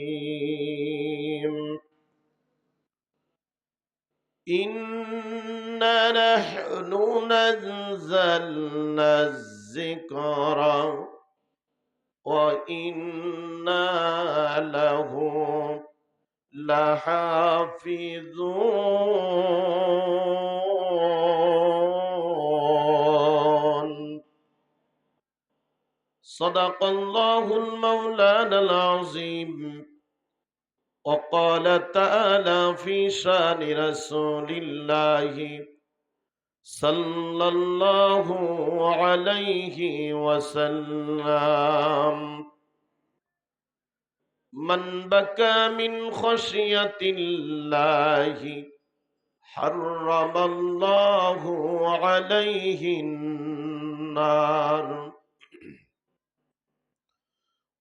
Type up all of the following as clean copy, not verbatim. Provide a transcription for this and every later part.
الرحيم إنا نحن نزلنا الذكر وإنا له لحافظون صدق الله المولانا العظيم وقال تعالى في شان رسول الله صلى الله عليه وسلم من بكى من خشية الله حرم الله عليه النار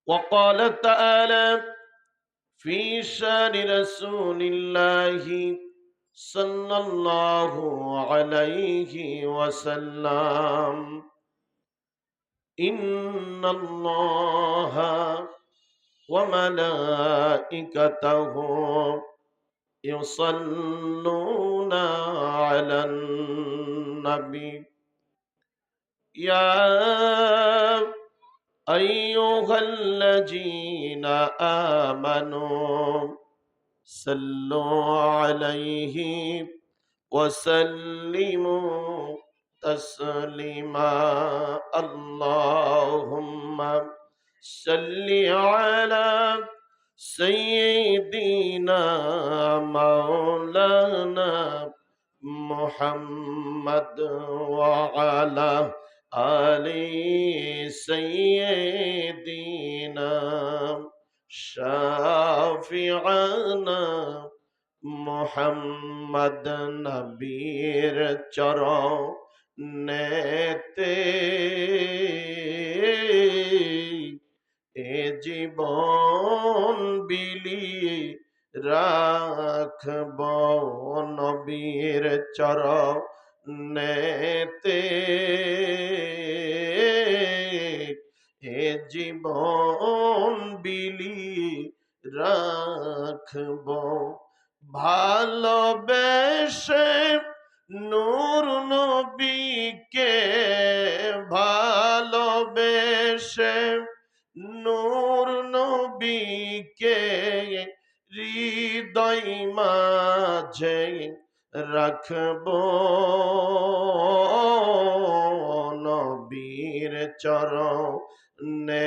وقال تعالى في شان رسول الله صلى الله عليه وسلم إن الله وملائكته يصلون على النبي يا أيها الذين آمنوا صلوا عليه وسلموا تسليما اللهم صل على سيدنا مولانا محمد وعلى آل سيدنا شافعنا মোহাম্মদ নবীর চরণেতে এ জীবন বিলিয়ে রাখব নবীর চরণেতে এ জীবন বিলিয়ে রাখব ভালোবেসে নূর নবীকে ভালোবেসে নূর নবীকে হৃদয় মাঝে রাখব নবীর চরণেতে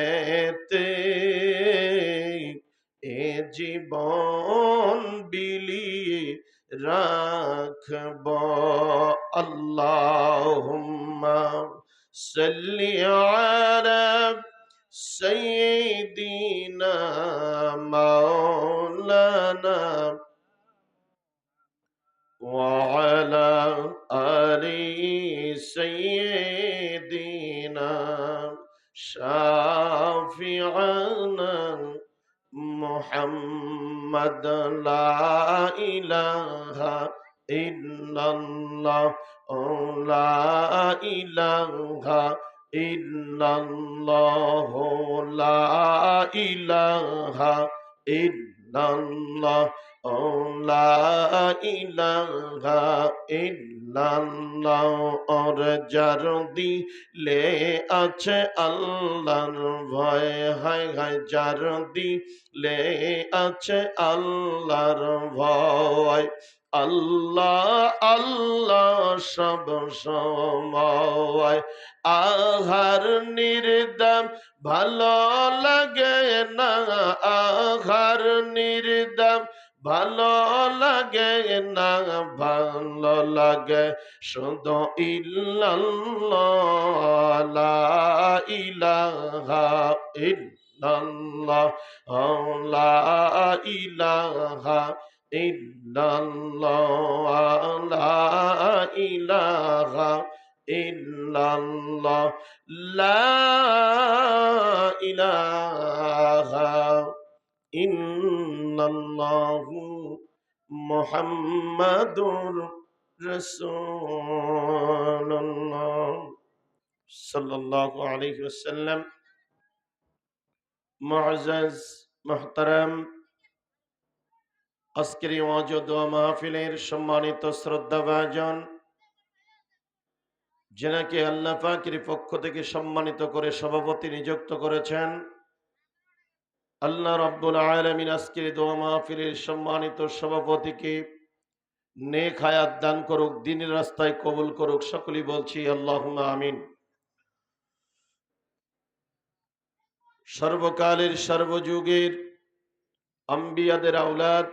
এ জীবন বিলিয়ে রাখব আল্লাহুম্মা সাল্লি আলা সাইয়্যিদিনা মাওলানা ওয়া আলা আলি সাইয়্যিদিনা শাফি'ানা মুহাম্মদ লা ইলাহা ইল্লাল্লাহ লা ইলাহা ইল্লাল্লাহ লা ইলাহা ইল্লাল্লাহ লা ইলাহা ইল্লাল্লাহ और যার দিলে আছে আল্লাহর ভয় হায় হায় যার দিলে আছে আল্লাহর ভয় আল্লাহ আল্লাহ সব সময় আহার নির্দম ভালো লাগে না আহার নির্দম ভালো লাগে না ভালো লাগে শুধু ইল্লাল্লাহ লা ইলাহা ইল্লাল্লাহ লা ইলাহা ইল্লাল্লাহ লা ইলাহা ইল্লাল্লাহ লা ইলাহা ইল্লাল্লাহু মুহাম্মাদুর রাসূলুল্লাহ সাল্লাল্লাহু আলাইহি ওয়াসাল্লাম মুআজ্জাজ মুহতারাম, আজকের এই ওয়াজ ও দোয়া মাহফিলের সম্মানিত শ্রদ্ধাভাজন, যেনাকে আল্লাহ পাকের পক্ষ থেকে সম্মানিত করে সভাপতি নিযুক্ত করেছেন, আল্লাহ রাব্বুল আলামিন আজকের দোয়া মাহফিলের সম্মানিত সভাপতিকে নেক হায়াত দান করুক, দ্বীনের রাস্তায় কবুল করুক। সকলেই বলছি আল্লাহুম্মা আমিন। সর্বকালের সর্বযুগের আম্বিয়াদের আওলাদ,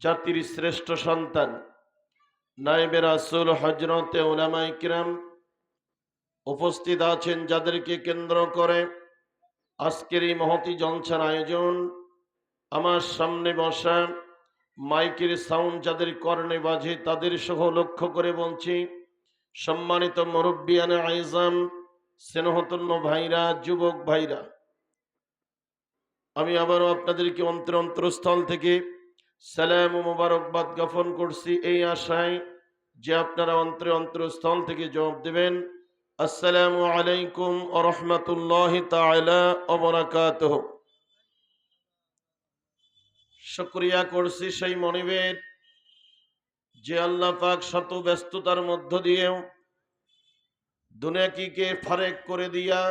জাতির শ্রেষ্ঠ সন্তান, নায়েবে রাসূল হযরতে উলামায়ে কিরাম উপস্থিত আছেন, যাদেরকে কেন্দ্র করে আজকের এই মহতী জলসার আয়োজন। আমার সামনে বসা মাইকের সাউন্ড যাদের কর্ণে বাজে, তাদের সহ লক্ষ্য করে বলছি, সম্মানিত মুরব্বিয়ানে আইজাম, স্নেহতন্য ভাইরা, যুবক ভাইরা, আমি আবারও আপনাদেরকে অন্তরস্থল থেকে সালাম ও মোবারকবাদ জ্ঞাপন করছি, এই আশায় যে আপনারা অন্তরস্থল থেকে জবাব দেবেন, আসসালামু আলাইকুম ওয়া রাহমাতুল্লাহি তাআলা ওয়া বারাকাতুহু। শুকরিয়া করছি সেই মনিবের, যে আল্লাহ পাক শত ব্যস্ততার মধ্য দিয়েও দুনিয়াকে ফারেক করে দিয়া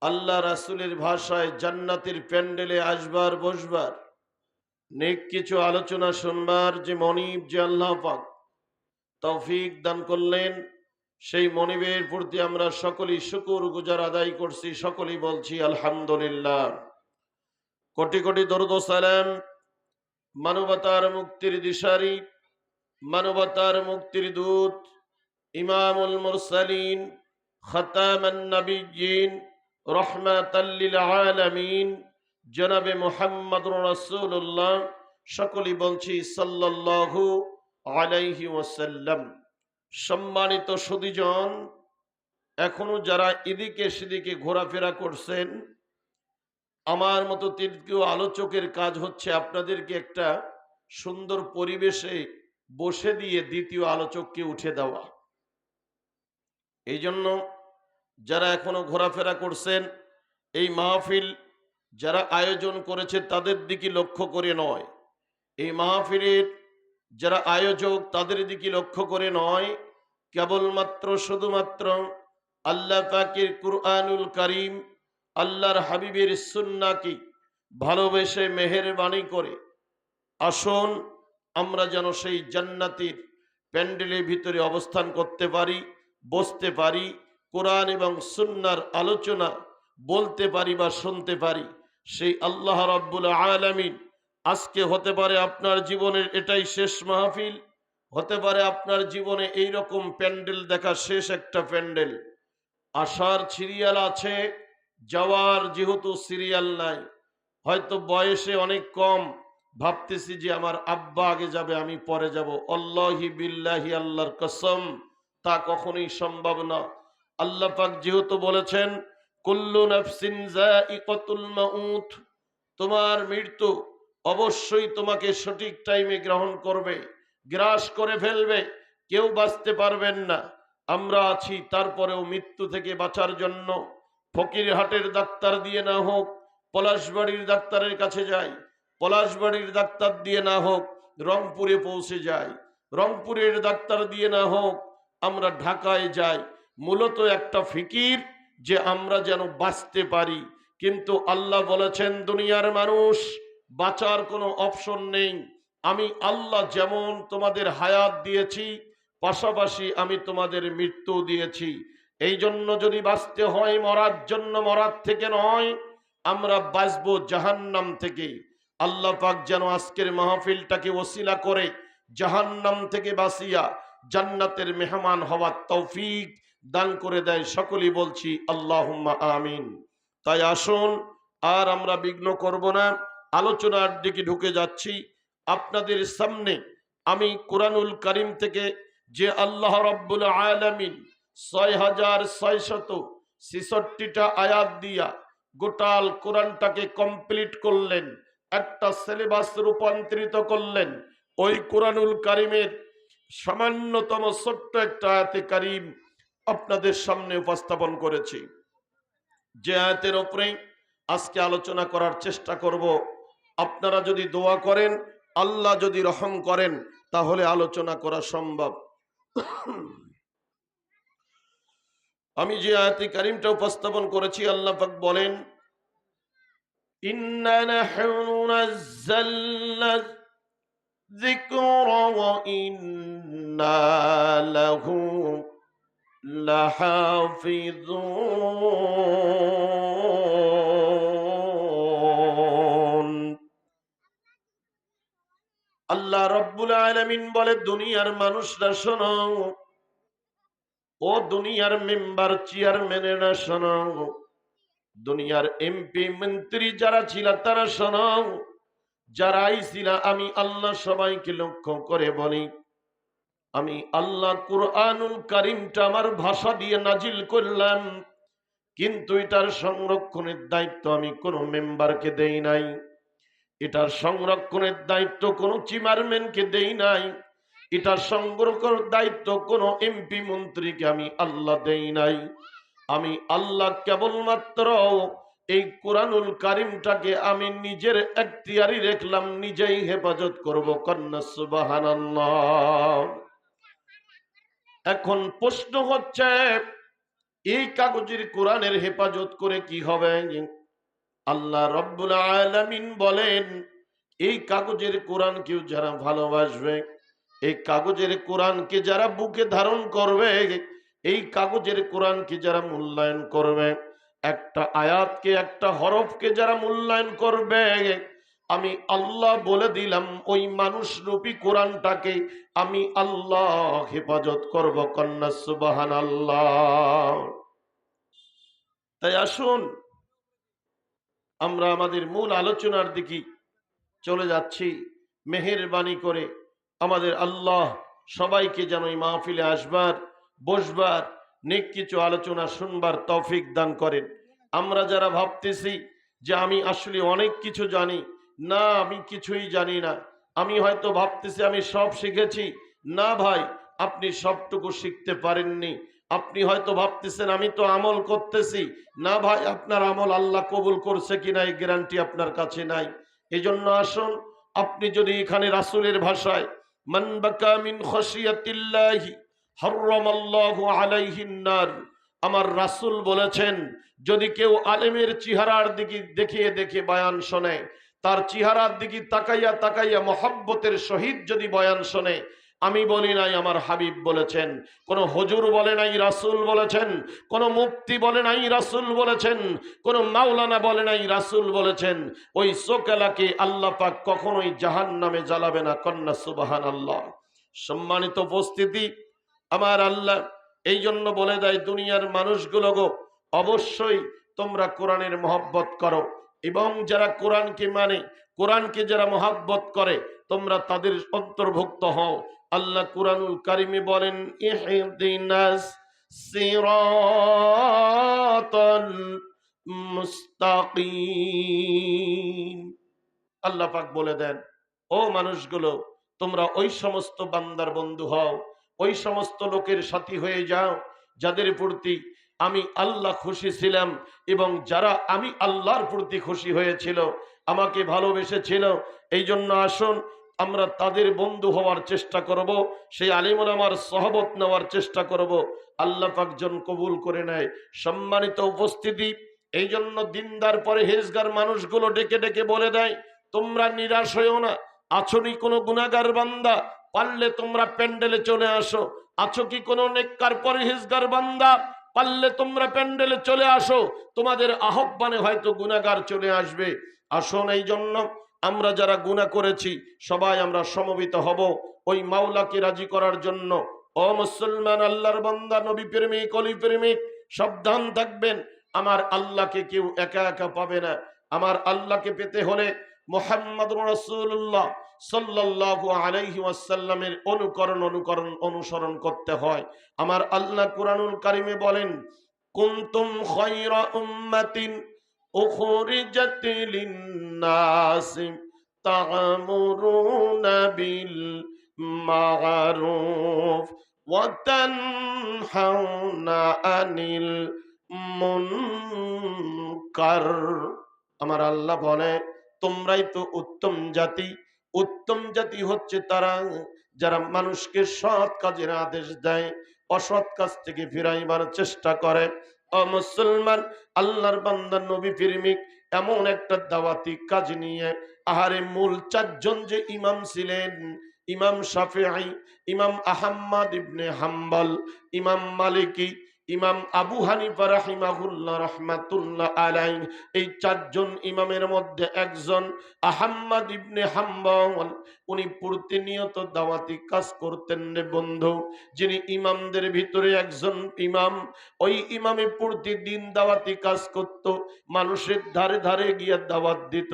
আল্লাহ রাসূলের ভাষায় জান্নাতের প্যান্ডেলে আসবার বসবার, নেক কিছু আলোচনা শুনবার যে মনিব, যে আল্লাহ পাক তৌফিক দান করলেন, সেই মনিবের প্রতি আমরা সকলেই শুকর গুজার আদায় করছি। সকলেই বলছি আলহামদুলিল্লাহ। কোটি কোটি দরুদ ও সালাম মানবতার মুক্তির দিশারি, মানবতার মুক্তির দূত, ইমামুল মুরসালিন, খাতামান নবিয়্যিন, রাহমাতাল লিল আলামিন, জনাবে মুহাম্মদুর রাসূলুল্লাহ, সকলেই বলছি সাল্লাল্লাহু আলাইহি ওয়াসাল্লাম। সম্মানিত সুধীজন, এখনো যারা এদিকে সেদিকে ঘোরাফেরা করছেন, আমার মতো তৃতীয় আলোচকের কাজ হচ্ছে আপনাদেরকে একটা সুন্দর পরিবেশে বসে দিয়ে দ্বিতীয় আলোচককে উঠে দেওয়া। এই জন্য যারা এখনো ঘোরাফেরা করছেন, এই মাহফিল যারা আয়োজন করেছে তাদের দিকে লক্ষ্য করে নয়, এই মাহফিলের যারা আয়োজক তাদের দিকে লক্ষ্য করে নয়, কেবলমাত্র শুধুমাত্র আল্লাহ পাকের কুরআনুল কারীম, আল্লাহর হাবিবের সুন্নাহকে ভালোবেসে মেহেরবানি করে আসুন আমরা যেন সেই জান্নাতের প্যান্ডেলের ভিতরে অবস্থান করতে পারি, বসতে পারি, কোরআন এবং সুন্নাহর আলোচনা বলতে পারি বা শুনতে পারি। সেই আল্লাহ রাব্বুল আলামিন আজকে হতে পারে আপনার জীবনের এটাই শেষ মাহফিল, হতে পারে আপনার জীবনে এই রকম প্যান্ডেল দেখা শেষ একটা প্যান্ডেল। আসার সিরিয়াল আছে, যাওয়ার যেহেতু সিরিয়াল নাই, হয়তো বয়সে অনেক কম, ভাবতেছি যে আমার আব্বা আগে যাবে আমি পরে যাব, আল্লাহি বিল্লাহি, আল্লাহর কসম, তা কখনোই সম্ভব না। আল্লাহ পাক যেহেতু বলেছেন কুল্লু নাফসিন যায়িকাতুল মাউত, তোমার মৃত্যু অবশ্যই তোমাকে সঠিক টাইমে গ্রহণ করবে, গ্রাস করে ফেলবে, কেউ বাঁচতে পারবেন না। আমরা আছি, তারপরেও মৃত্যু থেকে বাঁচার জন্য ফকিরহাটের ডাক্তার দিয়ে না হোক পলাশবাড়ির ডাক্তারের কাছে যাই, পলাশবাড়ির ডাক্তার দিয়ে না হোক রংপুরে পৌঁছে যাই, রংপুরের ডাক্তার দিয়ে না হোক আমরা ঢাকায় যাই। মূলত একটা ফিকির যে আমরা যেন বাঁচতে পারি, কিন্তু আল্লাহ বলেছেন দুনিয়ার মানুষ বাঁচার কোনো অপশন নেই। আমি আল্লাহ যেমন তোমাদের হায়াত দিয়েছি, পাশাপাশি আমি তোমাদের মৃত্যু দিয়েছি। এই জন্য যদি বাঁচতে হয় মরার জন্য, মরার থেকে নয়, আমরা বাঁচবো জাহান্নাম থেকে। আল্লাহ পাক যেন আজকের মাহফিলটাকে ওসিলা করে জাহান্নাম থেকে বাঁচিয়া জান্নাতের মেহমান হওয়ার তৌফিক দান করে দেয়। সকলেই বলছি আল্লাহুম্মা আমিন। তাই আসুন আর আমরা বিঘ্ন করব না, আলোচনার দিকে ঢুকে যাচ্ছি। আপনাদের সামনে আমি কুরআনুল কারীম থেকে যে আল্লাহ রাব্বুল আলামিন 6666টা আয়াত দিয়া গোটাল কোরআনটাকে কমপ্লিট করলেন, একটা সিলেবাস রূপান্তরিত করলেন, ওই কুরআনুল কারীমের সামান্যতম ছোট্ট একটা আয়াতে কারীম আপনাদের সামনে উপস্থাপন করেছি। যে আয়াতের উপরে আজকে আলোচনা করার চেষ্টা করব। আপনারা যদি দোয়া করেন, আল্লাহ যদি রহম করেন, তাহলে আলোচনা করা সম্ভব। আমি যে আয়াতি কারিমটা উপস্থাপন করেছি, আল্লাহ পাক বলেন, ইন্না নাহনু নাযালনা যিকরা ওয়া ইন্না লাহু লাহাফিজুন। আল্লাহ রাব্বুল আলামিন বলে, দুনিয়ার মানুষরা শোনো, ও দুনিয়ার মেম্বার চেয়ারম্যানেরা শোনো, দুনিয়ার এমপি মন্ত্রী যারা ছিল তারা শোনো, যারা আইছিল, আমি আল্লাহ সবাইকে লক্ষ্য করে বলি, আমি আল্লাহ কুরআনুল কারীমটা আমার ভাষা দিয়ে নাজিল করলাম, কিন্তু এটার সংরক্ষণের দায়িত্ব আমি কোনো মেম্বারকে দেই নাই, এটার সংরক্ষণের দায়িত্ব কোনো চেয়ারম্যানকে দেই নাই, এটার সংরক্ষণের দায়িত্ব কোনো এমপি মন্ত্রীকে আমি আল্লাহ দেই নাই। আমি আল্লাহ কেবলমাত্র এই কুরআনুল কারীমটাকে আমি নিজের এখতিয়ারি রাখলাম, নিজেই হেফাজত করব। কন্যা সুবহানাল্লাহ। এখন প্রশ্ন হচ্ছে, এই কাগজের কোরআনের হেফাজত করে কি হবে? আল্লাহ রাব্বুল আলামিন বলেন, এই কাগজের কোরআনকে যারা ভালোবাসবে, এই কাগজের কোরআনকে যারা বুকে ধারণ করবে, এই কাগজের কোরআনকে যারা মূল্যায়ন করবে, একটা আয়াতকে, একটা হরফকে যারা মূল্যায়ন করবে, আমি আল্লাহ বলে দিলাম, ওই মানুষ রূপী কোরআনটাকে আমি আল্লাহ হেফাজত করব। কন্যা সুবহানাল্লাহ। তাই আসুন আমরা আমাদের মূল আলোচনার দিকে চলে যাচ্ছি। মেহেরবানি করে আমাদের আল্লাহ সবাইকে যেন এই মাহফিলে আসবার, বসবার, নেক কিছু আলোচনা শুনবার তৌফিক দান করেন। আমরা যারা ভাবতেছি যে আমি আসলে অনেক কিছু জানি, না, আমি কিছুই জানি না, আমি হয়তো ভাবতেছি আমি সব শিখেছি, না ভাই, আপনি সবটুকু শিখতে পারেননি। আপনি হয়তো ভাবতেছেন আমি তো আমল করতেছি, না ভাই, আপনার আমল আল্লাহ কবুল করছে কিনা এই গ্যারান্টি আপনার কাছে নাই। এই জন্য আসুন, আপনি যদি এখানে রাসূলের ভাষায়, মান বাকা মিন খাশিয়াতিল্লাহি হারামাল্লাহু আলাইহিন নার, আমার রাসূল বলেছেন, যদি কেউ আলেমের চেহারার দিকে দেখিয়ে দেখে বয়ান শোনে, তার চেহারার দিকে তাকাইয়া তাকাইয়া মহব্বতের সহিত যদি বয়ান শোনে, আমি বলি নাই, আমার হাবিব বলেছেন, কোন হুজুর বলে নাই, রাসূল বলেছেন, কোন মুফতি বলে নাই, রাসূল বলেছেন, কোন মাওলানা বলে নাই, রাসূল বলেছেন, ওই চোখেলাকে আল্লাহ পাক কখনোই জাহান্নামে জ্বালাবে না। কন্যা সুবহানাল্লাহ। সম্মানিত উপস্থিতি, আমার আল্লাহ এই জন্য বলে দেয়, দুনিয়ার মানুষগুলো গো, অবশ্যই তোমরা কোরআনের মহব্বত করো, এবং যারা কোরআনকে মানে, কোরআনকে যারা মহব্বত করে, তোমরা তাদের অন্তর্ভুক্ত হও। আল্লাহ কুরআনুল কারীমে বলেন, ইহদিনাস সিরাতাল মুস্তাকিম। আল্লাহ পাক বলে দেন, ও মানুষগুলো, তোমরা ওই সমস্ত বান্দার বন্ধু হও, ওই সমস্ত লোকের সাথী হয়ে যাও যাদের প্রতি আমি আল্লাহ খুশি ছিলাম, এবং যারা আমি আল্লাহর প্রতি খুশি হয়েছিল, আমাকে ভালোবেসেছিল। এই জন্য আসুন আমরা তাদের বন্ধু হওয়ার চেষ্টা করব, সেই আলিম ওলামার সহবত নেওয়ার চেষ্টা করব। আল্লাহ পাক যেন কবুল করে নেয়। সম্মানিত উপস্থিতি, এই জন্য দিনদার পরহেজগার মানুষগুলো ডেকে ডেকে বলে দেয়, তোমরা নিরাশ হইও না। আছো নি কোনো গুনাহগার বান্দা, পারলে তোমরা প্যান্ডেলে চলে আসো। আছো কি কোনো নেককার পরহেজগার বান্দা, পারলে তোমরা প্যান্ডেলে চলে আসো। তোমাদের আহ্বানে হয়তো গুনাহগার চলে আসবে। আসুন, এই জন্য আমরা যারা গুনাহ করেছি সবাই আমরা সমবেত হব ওই মাওলাকে রাজি করার জন্য। ও মুসলমান, আল্লাহর বান্দা, নবী প্রেমিক, অলি প্রেমিক, সাবধান থাকবেন। আমার আল্লাহকে কেউ একা একা পাবে না। আমার আল্লাহকে পেতে হলে মুহাম্মদুর রাসূলুল্লাহ সাল্লাল্লাহু আলাইহি ওয়াসাল্লামের অনুসরণ করতে হয়। আমার আল্লাহ কুরআনুল কারীমে বলেন, কুনতুম খায়রা উম্মাতিন উখরিজাত লিন-নাস তা'মুরুনা বিল মা'রুফ ওয়া তানহাউনা আনিল মুনকার। আমার আল্লাহ বলে, তোমরাই তো উত্তম জাতি। উত্তম জাতি হচ্ছে তারা যারা মানুষকে সৎ কাজের আদেশ দেয়, অসৎ কাজ থেকে ফিরাইবার চেষ্টা করে। ও মুসলমান, আল্লাহর বান্দা নবী প্রেমিক এমন একটা দাওয়াতি কাজ নিয়ে, আহারে মূল চারজন যে ইমাম ছিলেন, ইমাম শাফিঈ, ইমাম আহমদ ইবনে হাম্বল, ইমাম মালিকি, ইমাম আবু হানিফা রাহিমাহুল্লাহ রাহমাতুল্লাহ আলাইহি, এই চারজন ইমামের মধ্যে একজন আহমদ ইবনে হাম্বল, উনি প্রতিনিয়ত দাওয়াতি কাজ করতেন রে বন্ধু। যিনি ইমামদের ভিতরে একজন ইমাম, ওই ইমামে প্রতিদিন দাওয়াতি কাজ করত, মানুষের ধারে ধারে গিয়ে দাওয়াত দিত।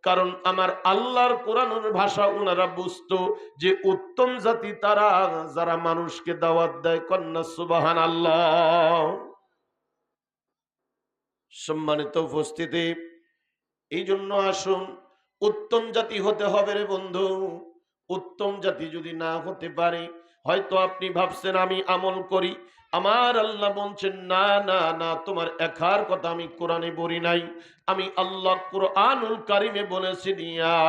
কারণ আমার আল্লাহর কোরআনের ভাষা ওনারা বুঝতো যে উত্তম জাতি তারা যারা মানুষকে দাওয়াত দেয়। কন্যা সুবহানাল্লাহ। সম্মানিত উপস্থিতি, এই জন্য আসুন, উত্তম জাতি হতে হবে রে বন্ধু। উত্তম জাতি যদি না হতে পারে, হয়তো আপনি ভাবছেন আমি আমল করি, আমার আল্লাহ বলছেন না না না, তোমার একার কথা আমি কোরআনে বলি নাই, আমি আল্লাহ কুরআনুল কারীমে বলেছি, ইয়া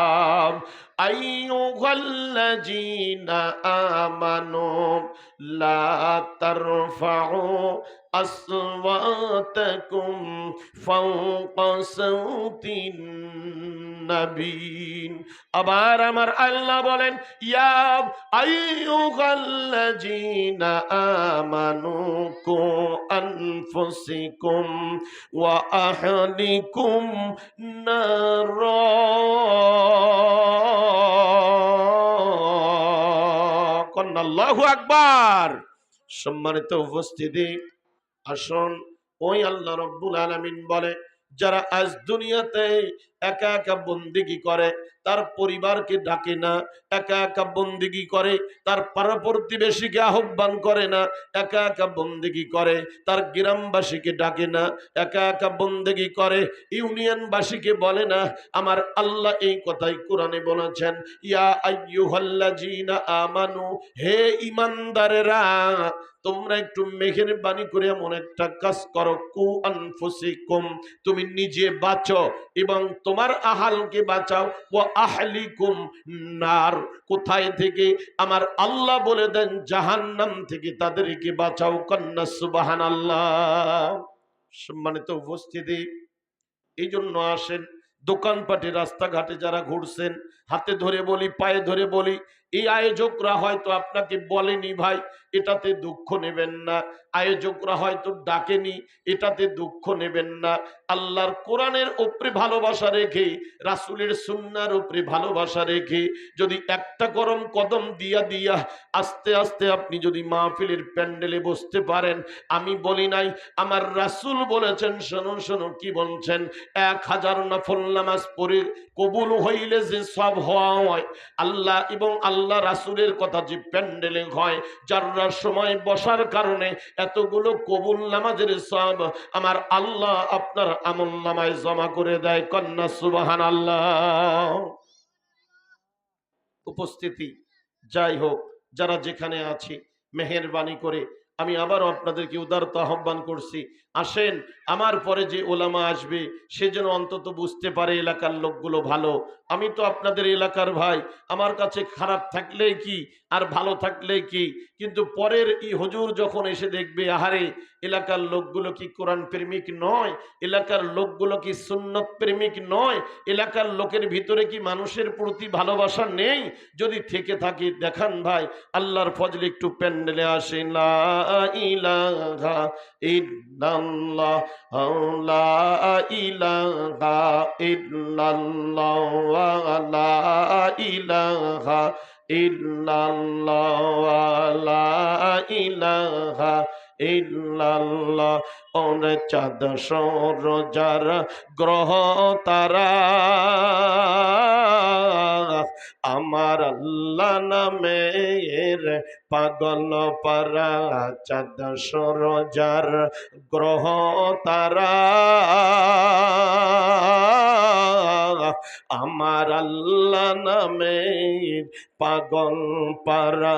আইয়ুহাল্লাযীনা আমানু লা তারফাউ আসওয়াতাকুম ফাওকা সাউতিন নবীন। আবার আমার আল্লাহ বলেন, ইয়া আইয়ুহাল্লাযীনা আমানু কু আনফুসাকুম ওয়া আহলিকুম নারা। কন্না আল্লাহু আকবার। সম্মানিত উপস্থিতি, আসুন, ওই আল্লাহ রব্বুল আলামিন বলে, যারা আজ দুনিয়াতে একা একা বন্দেগী করে, তার পরিবারকে ডাকে না, একা একা বন্দেগী করে, তার পাড়া প্রতিবেশীকে আহ্বান করে না, একা একা বন্দেগী করে, তার গ্রামবাসীকে ডাকে না, একা একা বন্দেগী করে, ইউনিয়নবাসীকে বলে না। আমার আল্লাহ এই কথাই কোরআনে বলেছেন, ইয়া আইয়ুহাল্লাযীনা আমানু, হে ঈমানদারেরা, তোমরা একটু মেহেরবানি করে এমন একটা কাজ করো, কু আনফুসিকুম, তুমি নিজে বাঁচো এবং তোমার আহালকে বাঁচাও, ও আহলিকুম নার, কোথায় থেকে? আমার আল্লাহ বলে দেন জাহান্নাম থেকে তাদেরকে বাঁচাও। কন্যা সুবহানাল্লাহ। সম্মানিত উপস্থিতি, এই জন্য আসেন, দোকানপাটে রাস্তাঘাটে যারা ঘুরছেন, হাতে ধরে বলি, পায়ে ধরে বলি, এই আয়োজকরা হয়তো আপনাকে বলেনি ভাই, এটাতে দুঃখ নেবেন না। আয়োজকরা হয়তো ডাকেনি, এটাতে দুঃখ নেবেন না। আল্লাহর কোরআনের উপরে ভালোবাসা রেখে, রাসূলের সুন্নাহর উপরে ভালোবাসা রেখে, যদি একটা গরম কদম দিয়া দিয়া আস্তে আস্তে আপনি যদি মাহফিলের প্যান্ডেলে বসতে পারেন, আমি বলি নাই, আমার রাসূল বলেছেন, শোনো শোনো কি বলছেন, 1000 নফল নামাজ পড়ে কবুল হইলে যে সব হয়, আল্লাহ এবং আল্লাহ রাসূলের কথা যে প্যান্ডেলে হয়, যার সময় বসার কারণে এতগুলো কবুল নামাজের সব আমার আল্লাহ আপনার আমল নামায় জমা করে দেয়। কন্যা সুবহানাল্লাহ। উপস্থিতি, যাই হোক, যারা যেখানে আছি, মেহেরবানি করে আমি আবারও আপনাদেরকে উদারতা আহ্বান করছি, আসেন, আমার পরে যে ওলামা আসবে সে যেন অন্তত বুঝতে পারে এলাকার লোকগুলো ভালো। আমি তো আপনাদের এলাকার ভাই, আমার কাছে খারাপ থাকলেই কি আর ভালো থাকলেই কি, কিন্তু পরের হুজুর যখন এসে দেখবে, আহারে এলাকার লোকগুলো কি কোরআন প্রেমিক নয়, এলাকার লোকগুলো কি সুন্নত প্রেমিক নয়, এলাকার লোকের ভিতরে কি মানুষের প্রতি ভালোবাসা নেই, যদি থেকে থাকে দেখান ভাই, আল্লাহর ফজলে একটু প্যান্ডেলে আসেন। লা ইলাহা ইল্লাল্লাহ, লা ইলাহা ইল্লাল্লাহ, লা ইলাহা ইল্লাল্লাহ, লা ইলাহা ইল্লাল্লাহ। ওরে চাঁদ সূর্য যারা গ্রহ তারা, আমার আল্লাহ নামের পাগল পারা, চাঁদ সূর্য যার গ্রহ তারা, আমার আল্লাহ নামের পাগল পারা,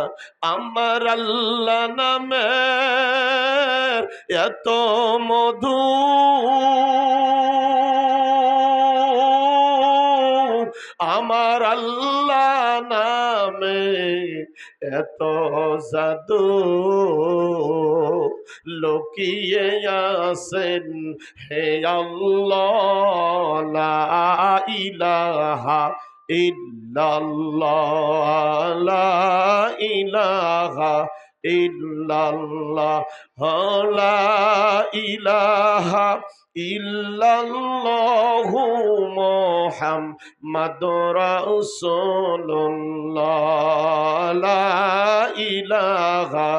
আমার আল্লাহ নামের এত মধু, কত জাদু লুকিয়ে আছেন হে আল্লাহ, লা ইলাহা ইল্লাল্লাহ, লা ইলাহা ইল্লাল্লাহ, লা ইলাহা ইল্লাল্লাহু মুহাম্মাদুর রাসূলুল্লাহ, লা ইলাহা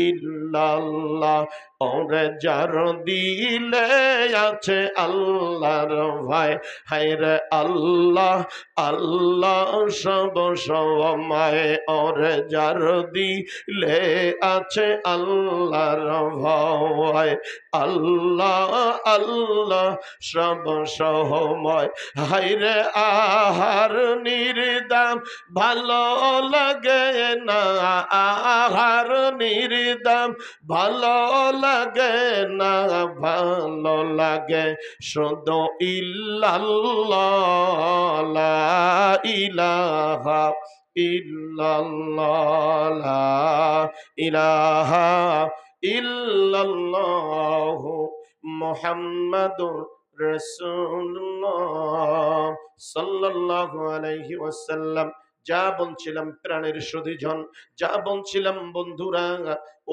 ইল্লাল্লাহ। ওরে যার দিলে আছে আল্লাহর ভয়, হায়রে আল্লাহ আল্লাহ সব সময়। ওরে যার দিলে আছে আল্লাহর ভয়, আল্লাহ আল্লাহ সব সময়। হায়রে আহার নির্দাম ভালো লাগে না, আহার নির্দাম ভালো লাগে না, ভালো লাগে শুধু ইল্লাল্লাহ, লা ইলাহা ইল্লাল্লাহ, লা ইলাহা ইল্লাল্লাহু মুহাম্মাদুর রাসূলুল্লাহ সাল্লাল্লাহু আলাইহি ওয়াসাল্লাম। যা বলছিলাম প্রাণের সুধীজন, যা বলছিলাম বন্ধুরা,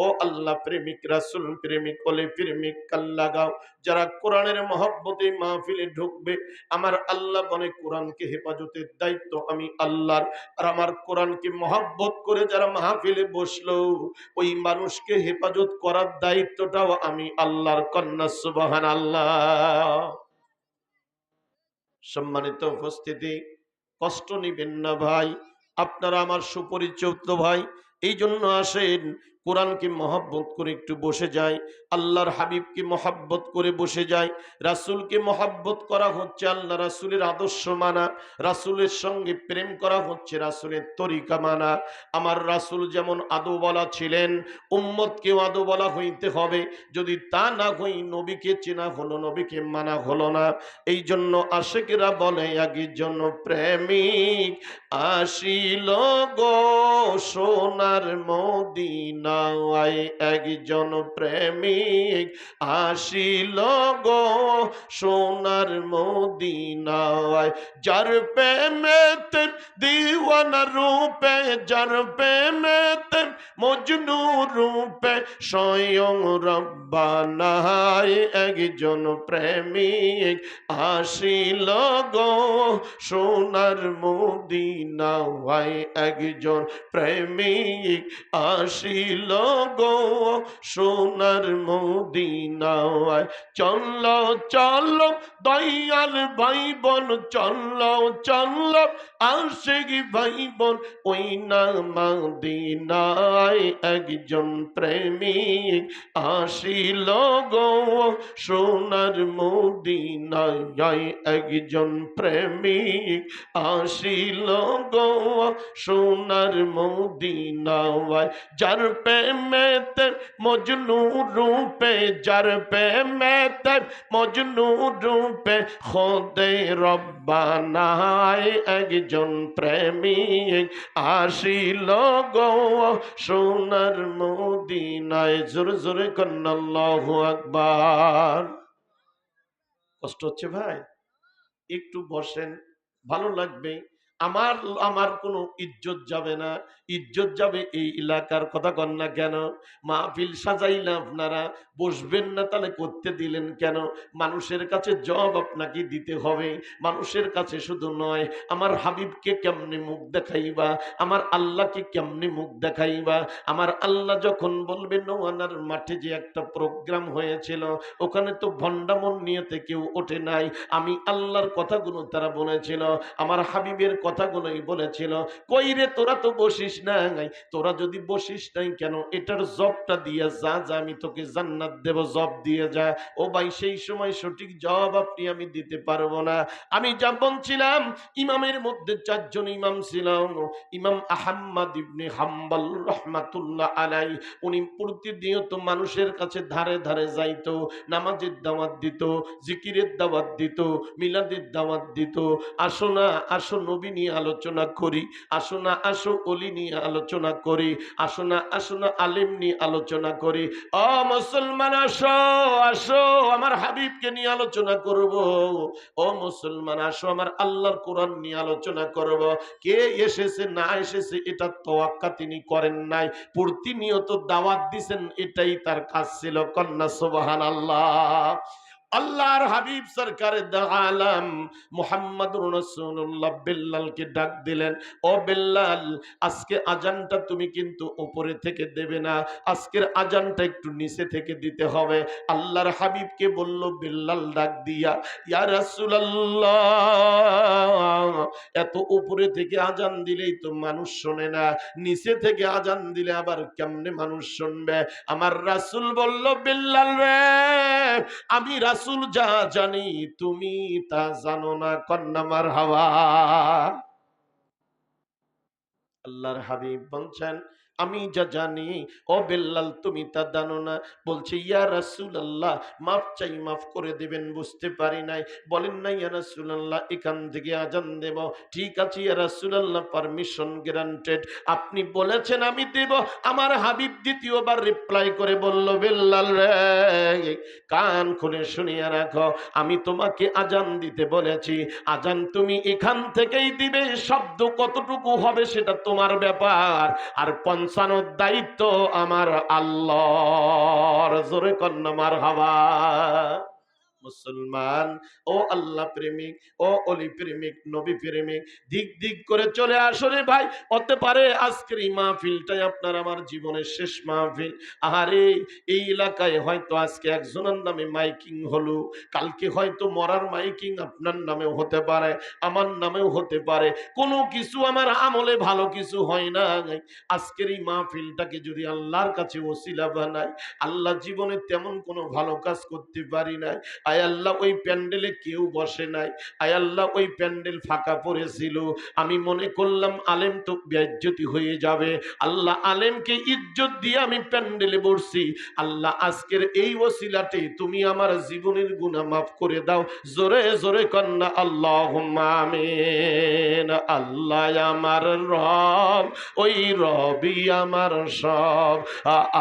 ও আল্লাহ প্রেমিক, রাসূল প্রেমিক, ওলি প্রেমিক কাল লাগাও। যারা কোরআনের মহব্বতে মাহফিলে ঢুকবে, আমার আল্লাহ বলে কোরআনকে হেফাজতের দায়িত্ব আমি আল্লাহর। আর আমার কোরআনকে মহব্বত করে যারা মাহফিলে বসলো, ওই মানুষকে হেফাজত করার দায়িত্বটাও আমি আল্লাহর। কন্যা সুবহানাল্লাহ। সম্মানিত উপস্থিতি, কষ্ট নিবেন না ভাই, আপনারা আমার সুপরিচিত ভাই। এই জন্য আসেন কোরআনকে মহব্বত করে একটু বসে যায়, আল্লাহর হাবিবকে মহব্বত করে বসে যায়। রাসূলকে মহব্বত করা হচ্ছে আল্লাহ রাসূলের আদর্শ মানা, রাসূলের সঙ্গে প্রেম করা হচ্ছে রাসূলের তরিকা মানা। আমার রাসূল যেমন আদোওয়ালা ছিলেন, উম্মতকেও আদোওয়ালা হইতে হবে। যদি তা না হই, নবীকে চেনা হলো, নবীকে মানা হলো না। এই জন্য আশিকেরা বলে একজন প্রেমিক আসিল গো সোনার মদিনায়, একজন প্রেমিক আসিল গো সোনার মদিনায়। যার প্রেমেতে দিওয়ানা রূপে, যার প্রেমেতে মজনু রূপে স্বয়ং রব্বানা, একজন প্রেমিক আসিল গো সোনার মদিনায়, একজন প্রেমিক আসিল গো সোনার মদিনায়। চল চল দয়াল ভাই বোন, চল চল আশিক ভাই বোন, ওই না মদিনায় একজন প্রেমিক আসিল গো সোনার মদিনায়, একজন প্রেমিক আসিল গো সোনার মদিনায়। যার প্রেমেতে মজনু রূপে, যার প্রেমেতে মজনু রূপে খোদে রব্বানা, একজন প্রেমিক আসিল গো সোনার মদিনায়। জোরে জোরে কন্না আল্লাহু আকবার। কষ্ট হচ্ছে ভাই, একটু বসেন, ভালো লাগবে। আমার আমার কোনো ইজ্জত যাবে না, ইজ্জত যাবে এই এলাকার। কথা কন না কেন? মাহফিল সাজাইলে আপনারা বসবেন না, তাহলে করতে দিলেন কেন? মানুষের কাছে জবাব আপনাকে দিতে হবে। মানুষের কাছে শুধু নয়, আমার হাবিবকে কেমনে মুখ দেখাইবা, আমার আল্লাহকে কেমনে মুখ দেখাইবা। আমার আল্লাহ যখন বলবেন নোয়ানার মাঠে যে একটা প্রোগ্রাম হয়েছিল, ওখানে তো ভণ্ডামন নিয়েতে কেউ ওঠে নাই, আমি আল্লাহর কথাগুলো তারা বলেছিল, আমার হাবিবের কথাগুলোই বলেছিল। কই রে তোরা তো বসিস নাই, তোরা যদি বসিস নাই কেন, এটার জবটা দিয়ে যা, যা আমি তোকে জান্নাত দেব, জব দিয়ে যা। ও ভাই, সেই সময় সঠিক জবাব আপনি আমি দিতে পারবো না। আমি যা বলছিলাম, ইমামের মধ্যে চারজন ইমাম ছিলাম। ইমাম আহমদ ইবনে হাম্বল রহমাতুল্লাহ আলাই, উনি প্রতিনিয়ত মানুষের কাছে ধারে ধারে যাইতো, নামাজের দাওয়াত দিত, জিকিরের দাওয়াত দিত, মিলাদের দাওয়াত দিত। আসো না আসো নবী নিয়ে আলোচনা করি, আসো না আসো অলি নিয়ে নিয়ে আলোচনা করি। আসো না আসো না আলেম নিয়ে আলোচনা করি। ও মুসলমান আসো, আসো আমার হাবিবকে নিয়ে আলোচনা করব। ও মুসলমান আসো আমার আল্লাহর কোরআন নিয়ে আলোচনা করব। কে এসেছে না এসেছে এটা তোয়াক্কা তিনি করেন নাই, প্রতিনিয়ত দাওয়াত দিছেন, এটাই তার কাজ ছিল। কন্যা সুবহানাল্লাহ। আল্লাহর হাবিব সরকারে দা আলম মুহাম্মাদুর রাসূলুল্লাহ বিল্লালকে ডাক দিলেন, ও বিল্লাল, আজকে আজানটা তুমি কিন্তু উপরে থেকে দেবে না, আজকের আজানটা একটু নিচে থেকে দিতে হবে। আল্লাহর হাবিবকে বলল বিল্লাল ডাক দিয়া, ইয়া রাসূলুল্লাহ, এত উপরে থেকে আজান দিলেই তো মানুষ শোনে না, নিচে থেকে আজান দিলে আবার কেমনে মানুষ শুনবে? আমার রাসূল বলল, বিল্লাল রে, আমি রাসূল যা জানি তুমি তা জানো না। কন্যা মারহাবা। আল্লাহর হাবিব বলছেন, আমি যা জানি ও বিল্লাল তুমি তা জানো না। বলছে, ইয়া রাসূলুল্লাহ, মাফ চাই, মাফ করে দিবেন, বুঝতে পারি নাই। বলেন না ইয়া রাসূলুল্লাহ এখান থেকে আজান দেব। ঠিক আছে ইয়া রাসূলুল্লাহ, পারমিশন গ্রান্টেড, আপনি বলেছেন আমি দেব। আমার হাবিব দ্বিতীয়বার রিপ্লাই করে বলল, বিল্লাল রে, কান খুলে শুনিয়ে রাখো, আমি তোমাকে আজান দিতে বলেছি, আজান তুমি এখান থেকেই দিবে, শব্দ কতটুকু হবে সেটা তোমার ব্যাপার, আর পৌঁছানোর দায়িত্ব আমার আল্লাহর। জোরে কন্যা মারহাবা। মুসলমান, ও আল্লাহ প্রেমিক, ও অলি প্রেমিক, নবী প্রেমিক, দিক দিক করে চলে আসো রে ভাই। হতে পারে আজকের এই মাহফিলটাই আপনার আমার জীবনের শেষ মাহফিল। আরে এই এলাকায় হয়তো আজকে একজনের নামে মাইকিং হলো, কালকে হয়তো মরার মাইকিং আপনার নামেও হতে পারে, আমার নামেও হতে পারে। কোনো কিছু আমার আমলে ভালো কিছু হয় না। আজকের এই মাহফিলটাকে যদি আল্লাহর কাছে ওসিলা বানাই, আল্লাহ জীবনে তেমন কোনো ভালো কাজ করতে পারি নাই। আয় আল্লাহ, ওই প্যান্ডেলে কেউ বসে নাই। আয় আল্লাহ, ওই প্যান্ডেল ফাঁকা পড়েছিল। আমি মনে করলাম আলেম তো বেইজ্জতি হয়ে যাবে। আল্লাহ, আলেমকে ইজ্জত দিয়ে আমি প্যান্ডেলে বসছি। আল্লাহ, আজকের এই ওসিলাতে তুমি আমার জীবনের গুনাহ মাফ করে দাও। জোরে জোরে কন্যা আল্লাহুম্মা আমিন। আল্লাহ আমার রব, ওই রবি আমার সব।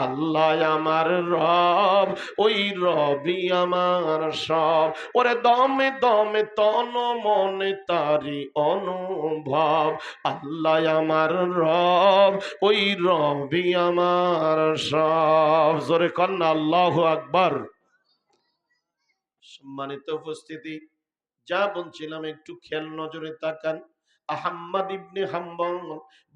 আল্লাহ আমার রব, ওই রবি আমার সব। ওরে দমে দমে তন মনে তারি অনুভব। আল্লাহ আমার রব, ওই রবি আমার সব। জোরে কন্যা আল্লাহু আকবার। সম্মানিত উপস্থিতি, যা বলছিলাম একটু খেয়াল নজরে তাকান। আহম্মদ ইবনে হাম্বল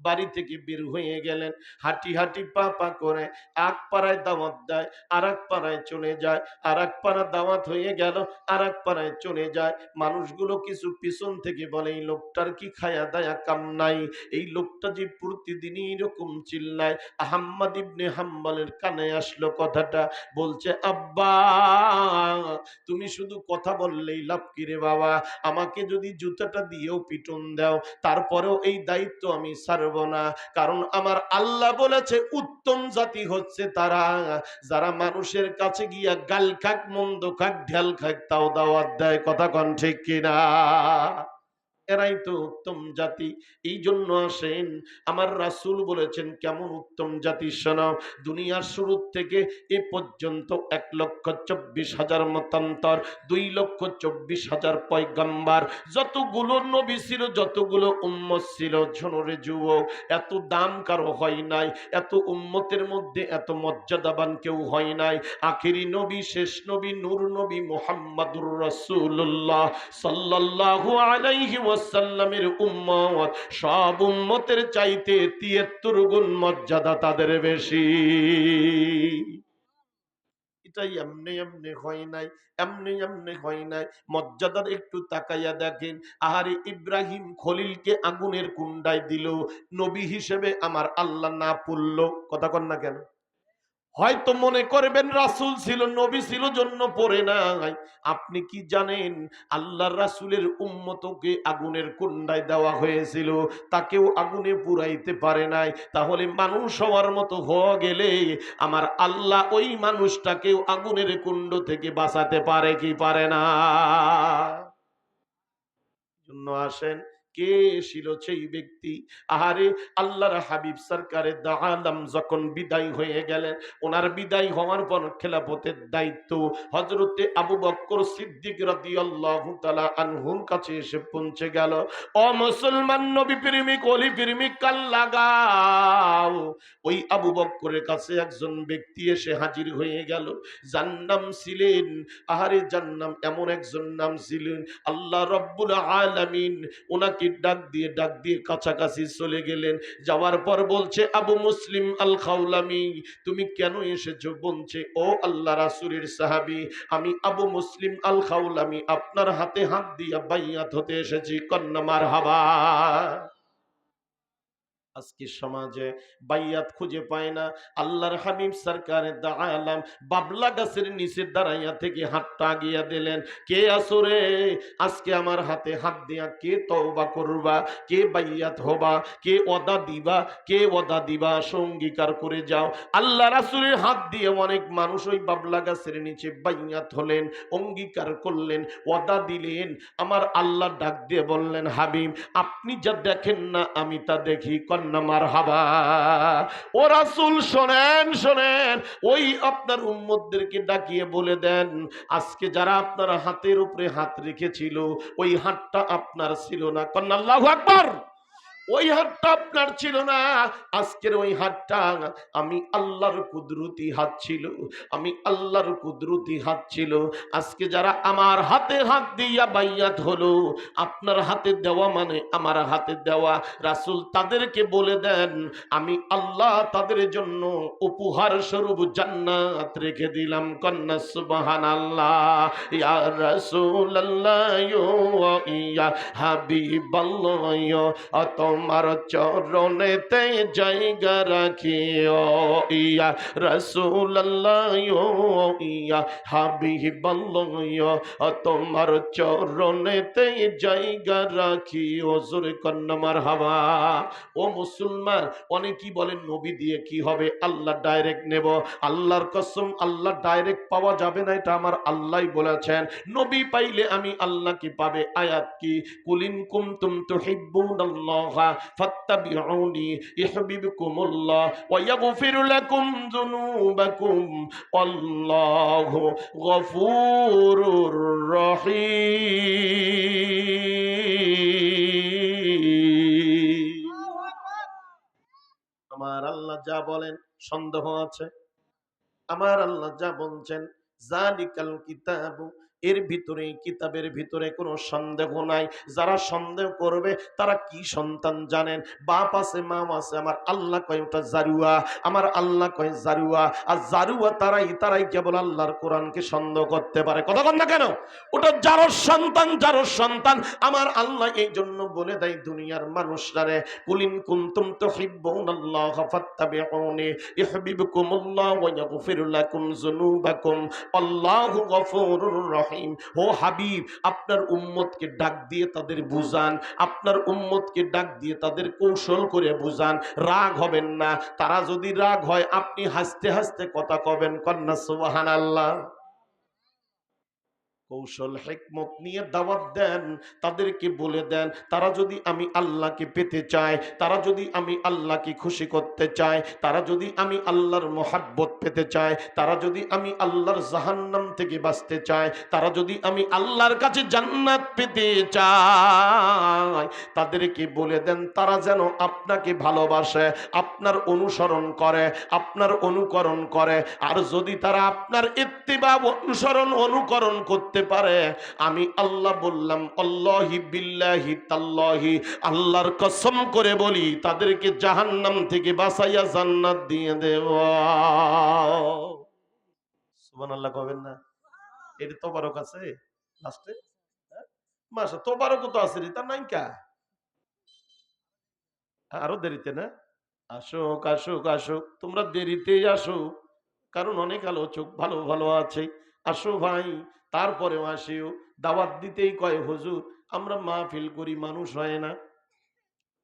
বাড়ি থেকে বের হয়ে গেলেন, হাঁটি হাঁটি পা পা করে এক পাড়ায় দাওয়াত দেয়, আর এক পাড়ায় চলে যায়, আর এক পাড়া দাওয়াত হয়ে গেল, আর এক পাড়ায় চলে যায়। মানুষগুলো কিছু পিছন থেকে বলে, এই লোকটার কি খায়া দায়া কাম নাই, এই লোকটা যে প্রতিদিনই এরকম চিল্লায়। আহম্মদ ইবনে হাম্বলের কানে আসলো কথাটা, বলছে, আব্বা, তুমি শুধু কথা বললেই লাভ কি রে বাবা, আমাকে যদি জুতাটা দিয়েও পিটন দাও, তারপরেও এই দায়িত্ব আমি ছাড়ব না। কারণ আমার আল্লাহ বলেছে, উত্তম জাতি হচ্ছে তারা যারা মানুষের কাছে গিয়া গাল খাক, মন্দ খাক, ঢেল খাক, তাও দাওয়াত দেয়। কথা কন ঠিক কিনা? এরাই তো উত্তম জাতি। এই জন্য আসেন, আমার রাসূল বলেছেন কেমন উত্তম জাতি শোনাও। দুনিয়ার শুরু থেকে এ পর্যন্ত 1,24,000 মতান্তর, 2,24,000 পয়গম্বর, যতগুলো নবী ছিল, যতগুলো উম্মত ছিল, ঝনরে যুবক, এত দাম কারো হয় নাই, এত উম্মতের মধ্যে এত মর্যাদাবান কেউ হয় নাই। আখেরি নবী, শেষ নবী, নূর নবী মুহাম্মাদুর রাসূলুল্লাহ সাল্লাল্লাহু আলাইহি ওয়াসাল্লামের উম্মত সব উম্মতের চাইতে 73 গুণ মর্যাদা তাদের বেশি। এটাই এমনি এমনি হয় নাই, এমনি এমনি হয় নাই। মর্যাদার একটু তাকাইয়া দেখেন। আহারে ইব্রাহিম খলিলকে আগুনের কুণ্ডায় দিল, নবী হিসেবে আমার আল্লাহ না পড়ল। কথা কন না কেন? হয়তো মনে করবেন রাসূল ছিল, নবী ছিল জন্য পড়ে নাই। আপনি কি জানেন আল্লাহর রাসূলের উম্মতকে আগুনের কুণ্ডায় দেওয়া হয়েছিল, তাকেও আগুনে পুরাইতে পারে নাই। তাহলে মানুষ হওয়ার মতো হয়ে গেলে আমার আল্লাহ ওই মানুষটাকেও আগুনের কুণ্ড থেকে বাঁচাতে পারে কি পারে না? জন্য আসেন, কে ছিল সেই ব্যক্তি? আহারে, আল্লাহর হাবিব সরকারে দা আলম যখন বিদায় হয়ে গেলেন, ওনার বিদায় হওয়ার পর খেলাফতের দায়িত্ব হযরতে আবু বকর সিদ্দিক রাদিয়াল্লাহু তাআলা আনহুর কাছে এসে পৌঁছে গেল। ও মুসলমান নবী প্রেমিক, ওলি প্রেমিক, কান লাগাও। ওই আবু বকরের কাছে একজন ব্যক্তি এসে হাজির হয়ে গেল। জান্নাম ছিলেন, আহারে জান্নাম এমন একজন নাম ছিলেন, আল্লাহ রব্বুল আলামিন ওনাকে ডাক দিয়ে কাছাকাছি চলে গেলেন। যাওয়ার পর বলছে, আবু মুসলিম আল খাউলামি, তুমি কেন এসেছো? বলছে, ও আল্লাহ রাসূলের সাহাবী, আমি আবু মুসলিম আল খাউলামি আপনার হাতে হাত দিয়া বাইয়াত হতে এসেছি। কন্যা মারহাবা। আজকে সমাজে বাইয়াত খুঁজে পায় না। আল্লাহর হাবিব সরকারে দা আলম বাবলা গাছের নিচে দাঁড়াইয়া থেকে হাতটা আগিয়া দিলেন। কে আসো রে? আজকে আমার হাতে হাত দিয়া কে তওবা করবা, কে বাইয়াত হবা, কে ওয়াদা দিবা, কে ওয়াদা দিবা, অঙ্গীকার করে যাও। আল্লাহ রাসূলের হাত দিয়ে অনেক মানুষ ওই বাবলা গাছের নিচে বাইয়াত হলেন, অঙ্গীকার করলেন, ওয়াদা দিলেন। আমার আল্লাহ ডাক দিয়ে বললেন, হাবিব আপনি যা দেখেন না আমি তা দেখি। কন্যা মারহাবা। ও রাসূল শোনেন, শোনেন, ওই আপনার উম্মতদেরকে ডাকিয়ে বলে দেন, আজকে যারা আপনার হাতের উপরে হাত রেখেছিল ওই হাতটা আপনার ছিল না। কন্যা আল্লাহু আকবার। ওই হাতটা আপনার ছিল না, আজকের ওই হাতটা আমি আল্লাহর কুদরতি হাত ছিল, আমি আল্লাহর কুদরতি হাত ছিল। আজকে যারা আমার হাতে হাত দিয়া বাইয়াত হলো, আপনার হাতে দেওয়া মানে আমার হাতে দেওয়া। রাসূল তাদেরকে বলে দেন, আমি আল্লাহ তাদের জন্য উপহার স্বরূপ জান্নাত রেখে দিলাম। কন্যা সুবহানাল্লাহ। ইয়া রাসূলুল্লাহ ইয়া হাবিবাল্লাহ, তোমার চরণেতে জায়গা রাখিও। ইয়া রাসূলুল্লাহ ইয়া হাবিবাল্লাহ, তোমার চরণেতে জায়গা রাখিও। জোরে কন্যা মারহাবা। ও মুসলমান, অনেকেই বলেন নবী দিয়ে কি হবে, আল্লাহ ডাইরেক্ট নেব। আল্লাহর কসম, আল্লাহ ডাইরেক্ট পাওয়া যাবে না, এটা আমার আল্লাহই বলেছেন। নবী পাইলে আমি আল্লাহকে পাবে। আয়াত কি? কুলিন কুনতুম তুহিব্বুনাল্লাহ ফাত্তাবিউনি ইউহিব্বুকুমুল্লাহ ওয়া ইয়াগফির লাকুম যুনুবাকুম আল্লাহু গফুরুর রহিম। আমার আল্লাহ যা বলেন সন্দেহ আছে? আমার আল্লাহ যা বলছেন, জালিকাল কিতাবু, এর ভিতরে, কিতাবের ভিতরে কোনো সন্দেহ নাই। যারা সন্দেহ করবে তারা কি সন্তান জানেন? বাপ আছে, মা আছে, আমার আল্লাহ কয় ওটা জারুয়া, আমার আল্লাহ কয় জারুয়া। আর জারুয়া তারাই কেবল আল্লাহর কোরআনকে সন্দেহ করতে পারে। কথা বল না কেন? ওটা যারর সন্তান, যারর সন্তান। আমার আল্লাহ এই জন্য বলে দেয় দুনিয়ার মানুষরারে, কুলিন কুনতুম তুহিব্বুনাল্লাহ ফাত্তাবিউনি ইউহিব্বুকুমুল্লাহ ওয়া ইয়াগফির লাকুম যুনুবাকুম আল্লাহু গফুরুর রহিম। ও হাবিব, আপনার উম্মতকে ডাক দিয়ে তাদের বুঝান, আপনার উম্মতকে ডাক দিয়ে তাদের কৌশল করে বুঝান। রাগ হবেন না। তারা যদি রাগ হয় আপনি হাসতে হাসতে কথা কবেন। কন্যা সুবহানাল্লাহ। কৌশল হিকমত নিয়ে দাওয়াত দেন, তাদেরকে বলে দেন, তারা যদি আমি আল্লাহকে পেতে চায়, তারা যদি আমি আল্লাহকে খুশি করতে চায়, তারা যদি আমি আল্লাহর মোহাব্বত পেতে চায়, তারা যদি আমি আল্লাহর জাহান্নাম থেকে বাঁচতে চায়, তারা যদি আমি আল্লাহর কাছে জান্নাত পেতে চায়, তাদেরকে বলে দেন তারা যেন আপনাকে ভালোবাসে, আপনার অনুসরণ করে, আপনার অনুকরণ করে। আর যদি তারা আপনার ইত্তিবা, অনুকরণ করতে পারে, আমি আল্লাহ বললাম, আল্লাহি বিল্লাহি তাল্লাহি, আল্লাহর কসম করে বলি, তাদেরকে জাহান্নাম থেকে বাঁচাইয়া জান্নাত দিয়ে দেব। সুবহানাল্লাহ কবেন না? এটা তোবারক আছে লাস্টে, মাশা তোবারক তো আছে, তা নাই কা? আরো দেরিতে না? আসুক আসুক আসুক, তোমরা দেরিতেই আসো, কারণ অনেক আলোচক ভালো ভালো আছে। আসো ভাই, তারপরেও আসিও। দাওয়াত দিতেই কয় হুজুর আমরা মাহফিল করি, মানুষ হয় না।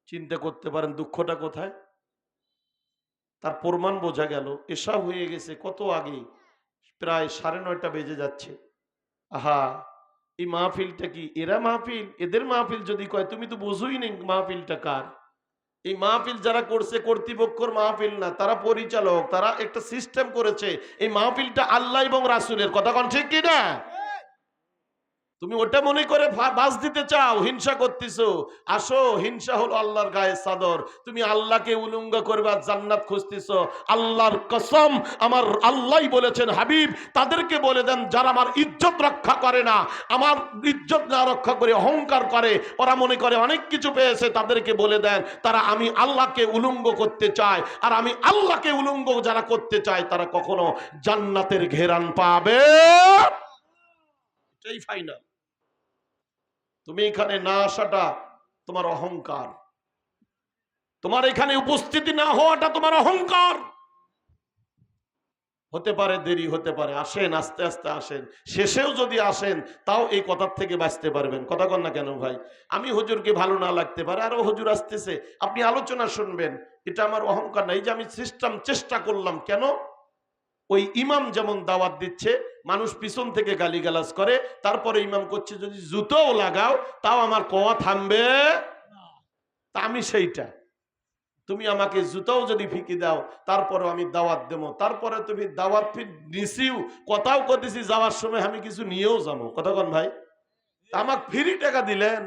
চিন্তা করতে পারেন দুঃখটা কোথায়। তার প্রমাণ বোঝা গেল। এসা হয়ে গেছে কত আগে, প্রায় 9:30 বেজে যাচ্ছে। আহা, এই মাহফিলটা কি এরা মাহফিল? এদের মাহফিল যদি কয় তুমি তো বুঝোই নি মাহফিলটা কার। এই মাহফিল যারা করছে কর্তৃপক্ষের মাহফিল না, তারা পরিচালক, তারা একটা সিস্টেম করেছে। এই মাহফিলটা আল্লাহ এবং রাসূলের, কথা কোন ঠিক কি না? তুমি ওটা মনে করে বাস দিতে চাও, হিংসা করতেছো। আসো, হিংসা হলো আল্লাহর গায়ে চাদর। তুমি আল্লাহকে উলঙ্গ করবা, জান্নাত খুঁজতেছো। আল্লাহর কসম, আমার আল্লাহই বলেছেন, হাবিব তাদেরকে বলে দেন যারা আমার ইজ্জত রক্ষা করে না, আমার ইজ্জত না রক্ষা করে অহংকার করে, ওরা মনে করে অনেক কিছু পেয়েছে, তাদেরকে বলে দেন তারা আমি আল্লাহকে উলঙ্গ করতে চায়। আর আমি আল্লাহকে উলঙ্গ যারা করতে চায় তারা কখনো জান্নাতের ঘেরান পাবে। এটাই ফাইনাল। তুমি এখানে না আসাটা তোমার অহংকার, তোমার এখানে উপস্থিতি না হওয়াটা তোমার অহংকার। হতে পারে দেরি হতে পারে, আসেন, আস্তে আস্তে আসেন। শেষেও যদি আসেন তাও এই কথার থেকে বাঁচতে পারবেন। কথা কন না কেন ভাই? আমি হুজুরকে ভালো না লাগতে পারে, আরো হুজুর আসতেছে, আপনি আলোচনা শুনবেন, এটা আমার অহংকার নাই যে আমি সিস্টেম চেষ্টা করলাম। কেন? ওই ইমাম যেমন দাওয়াত দিচ্ছে, মানুষ পিছন থেকে গালিগালাজ করে, তারপরে ইমাম করছে যদি জুতোও লাগাও তাও আমার কোয়া থামবে। তা আমি সেইটা, তুমি আমাকে জুতাও যদি ফিকি দাও তারপরে আমি দাওয়াত দেবো। তারপরে তুমি দাওয়াত ফির নিছিও, কথাও করতেছি, যাওয়ার সময় আমি কিছু নিয়েও যাবো। কথা কন ভাই? আমাকে ফ্রি টাকা দিলেন,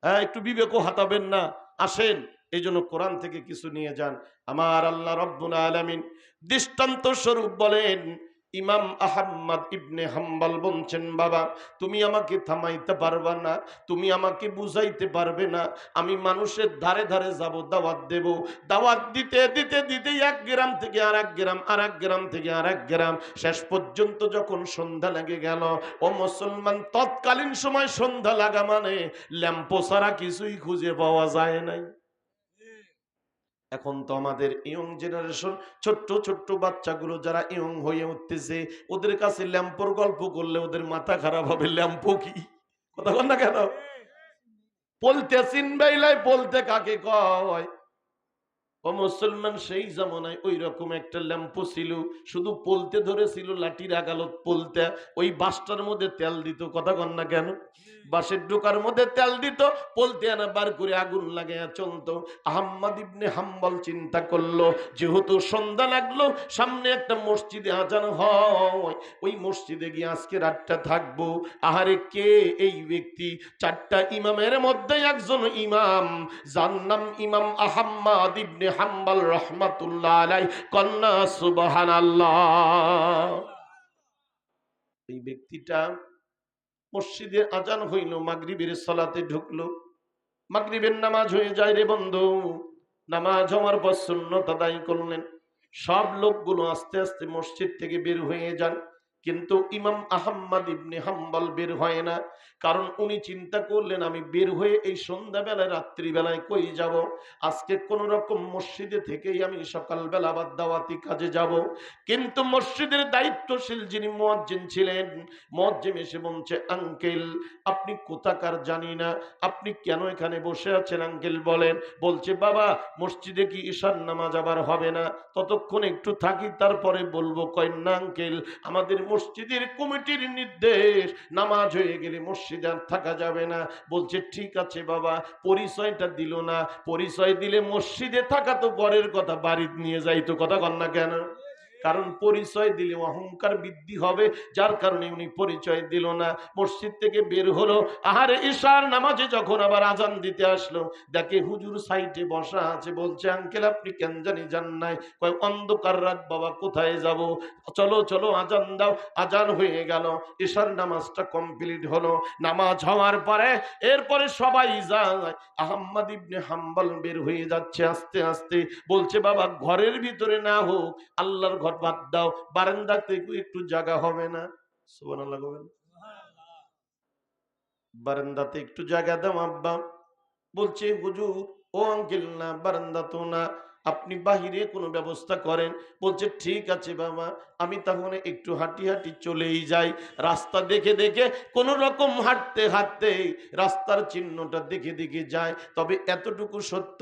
হ্যাঁ, একটু বিবেকও হাতাবেন না? আসেন, এই জন্য কোরআন থেকে কিছু নিয়ে যান। আমার আল্লাহ রব্বুল আলামিন দৃষ্টান্ত স্বরূপ বলেন, ইমাম আহমদ ইবনে হাম্বল বলছেন, বাবা তুমি আমাকে থামাইতে পারবে না, তুমি আমাকে বুঝাইতে পারবে না। আমি মানুষের ধারে ধারে যাব, দাওয়াত দেব। দাওয়াত দিতে দিতে দিতে এক গ্রাম থেকে আর এক গ্রাম, আর এক গ্রাম থেকে আর এক গ্রাম, শেষ পর্যন্ত যখন সন্ধ্যা লেগে গেল, ও মুসলমান, তৎকালীন সময় সন্ধ্যা লাগা মানে ল্যাম্পো ছাড়া কিছুই খুঁজে পাওয়া যায় নাই। এখন তো আমাদের ইয়ং জেনারেশন, ছোট্ট ছোট্ট বাচ্চাগুলো যারা ইয়ং হয়ে উঠতেছে, ওদের কাছে ল্যাম্পোর গল্প করলে ওদের মাথা খারাপ হবে। ল্যাম্পো কি? কথা বল না কেন? বলতে চিনবাইলাই, বলতে কাকে কয়? ও মুসলমান, সেই জামানায় ওই রকম একটা ল্যাম্পো ছিল, শুধু পলতে ধরেছিল, লাঠির আগালত পলতে, ওই বাসটার মধ্যে তেল দিত। কথা কন না কেন? বাসের ডোকার মধ্যে তেল দিত, পলতে আনা বার করে আগুন লাগাইয়া চলতো। আহমদ ইবনে হাম্বল চিন্তা করলো, যেহেতু সন্ধ্যা লাগলো, সামনে একটা মসজিদে আজান হয়, ওই মসজিদে গিয়ে আজকে রাতটা থাকবো। আহারে, কে এই ব্যক্তি? চারটা ইমামের মধ্যে একজন ইমাম, যার নাম ইমাম আহমদ ইবনে হাম্বল রহমাতুল্লাহ আলাইহি। কন্যা সুবহানাল্লাহ। এই ব্যক্তিটা মসজিদে আজান হইল, মাগরিবের সালাতে ঢুকলো। মাগরিবের নামাজ হয়ে যায় রে বন্ধু, নামাজ হওয়ার পর সুন্নত আদায় করলেন। সব লোকগুলো আস্তে আস্তে মসজিদ থেকে বের হয়ে যান, কিন্তু ইমাম আহমদ ইবনে হাম্বল বের হয় না। কারণ উনি চিন্তা করলেন, আমি বের হয়ে এই সন্ধ্যাবেলায় রাত্রিবেলায় কই যাব? আজকে কোন রকম মসজিদে থেকেই আমি সকালবেলা আবার দাওয়াতি কাজে যাব। কিন্তু মসজিদের দায়িত্বশীল যিনি মুয়াজ্জিন ছিলেন, মুয়াজ্জিন এসে বলছে, আঙ্কেল আপনি কোথাকার জানি না, আপনি কেন এখানে বসে আছেন আঙ্কেল বলেন? বলছে, বাবা মসজিদে কি ঈশার নামাজ আবার হবে না? ততক্ষণ একটু থাকি, তারপরে বলবো। কয় না আঙ্কেল, আমাদের মসজিদের কমিটির নির্দেশ, নামাজ হয়ে গেলে মসজিদে আর থাকা যাবে না। বলছে, ঠিক আছে বাবা। পরিচয়টা দিল না, পরিচয় দিলে মসজিদে থাকা তো পরের কথা, বাড়িতে নিয়ে যাইতো। কথা কন না কেন? কারণ পরিচয় দিলে অহংকার বৃদ্ধি হবে, যার কারণে উনি পরিচয় দিল না, মসজিদ থেকে বের হলো। আহারে, ঈশার নামাজে যখন আবার আজান দিতে আসলো, দেখে হুজুর সাইডে বসা আছে। বলছে, আঙ্কেল আপনি কেন জানি যান নাই? কয়, অন্ধকার রাত বাবা, কোথায় যাব? চলো চলো, আজান দাও। আজান হয়ে গেল, ঈশার নামাজটা কমপ্লিট হলো। নামাজ হওয়ার পরে এরপরে সবাই যায়, আহমদ ইবনে হাম্বল বের হয়ে যাচ্ছে আস্তে আস্তে। বলছে, বাবা ঘরের ভিতরে না হোক, আল্লাহর ঘর বাদ দাও, বারান্দাতে একটু জায়গা হবে না? সুবহানাল্লাহ বলেন। বারান্দাতে একটু জায়গা দাও আব্বা। বলছে, হুজুর ও আঙ্কেল না, বারান্দা তো না, আপনি বাহিরে কোনো ব্যবস্থা করেন। বলছে ঠিক আছে বাবা, আমি তাহলে একটু হাঁটি হাঁটি চলেই যাই। রাস্তা দেখে দেখে কোনো রকম হাঁটতে হাঁটতে রাস্তার চিহ্নটা দেখে দেখে যায়। তবে এতটুকু সত্য,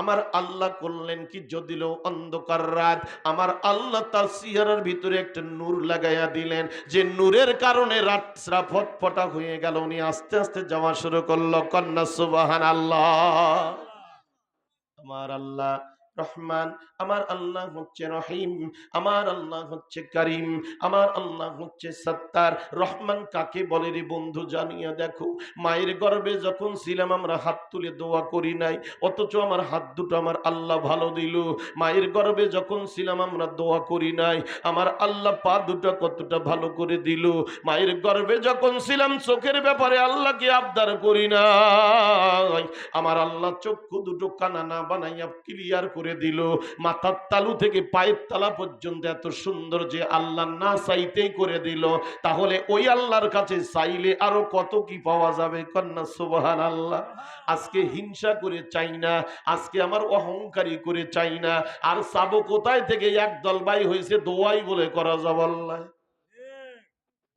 আমার আল্লাহ করলেন কি, যদিও অন্ধকার রাত, আমার আল্লাহ তার চেহারার ভিতরে একটা নূর লাগাইয়া দিলেন, যে নূরের কারণে রাতটা ফটফটা হয়ে গেল। উনি আস্তে আস্তে যাওয়া শুরু করলো। কন্যা সুবহানাল্লাহ। আমার আল্লাহ রহমান, আমার আল্লাহ হচ্ছে রহিম, আমার আল্লাহ হচ্ছে করিম, আমার আল্লাহ হচ্ছে সত্তার। রহমান কাকে বলে রে বন্ধু, জানিয়া দেখো। মায়ের গর্ভে যখন ছিলাম আমরা হাত তুলে দোয়া করি নাই, অথচ আমার হাত দুটো আমার আল্লাহ ভালো দিল। মায়ের গর্ভে যখন ছিলাম আমরা দোয়া করি নাই, আমার আল্লাহ পা দুটো কতটা ভালো করে দিল। মায়ের গর্ভে যখন ছিলাম চোখের ব্যাপারে আল্লাহকে আবদার করি নাই, আমার আল্লাহ চক্ষু দুটো কানা না বানাইয়া ক্লিয়ার করে দিল। মাথার তালু থেকে পায়ের তালা পর্যন্ত এত সুন্দর যে আল্লাহ না চাইতেই করে দিল। তাহলে ওই আল্লাহর কাছে চাইলে আরো কত কি পাওয়া যাবে। কন্যা সুবহানাল্লাহ। আজকে হিংসা করে চাই না, আজকে আমার অহংকারী করে চাই না, আর চাবো কোথায় থেকে? একদল ভাই হয়েছে দোয়াই বলে করা যাবাল্লাহ।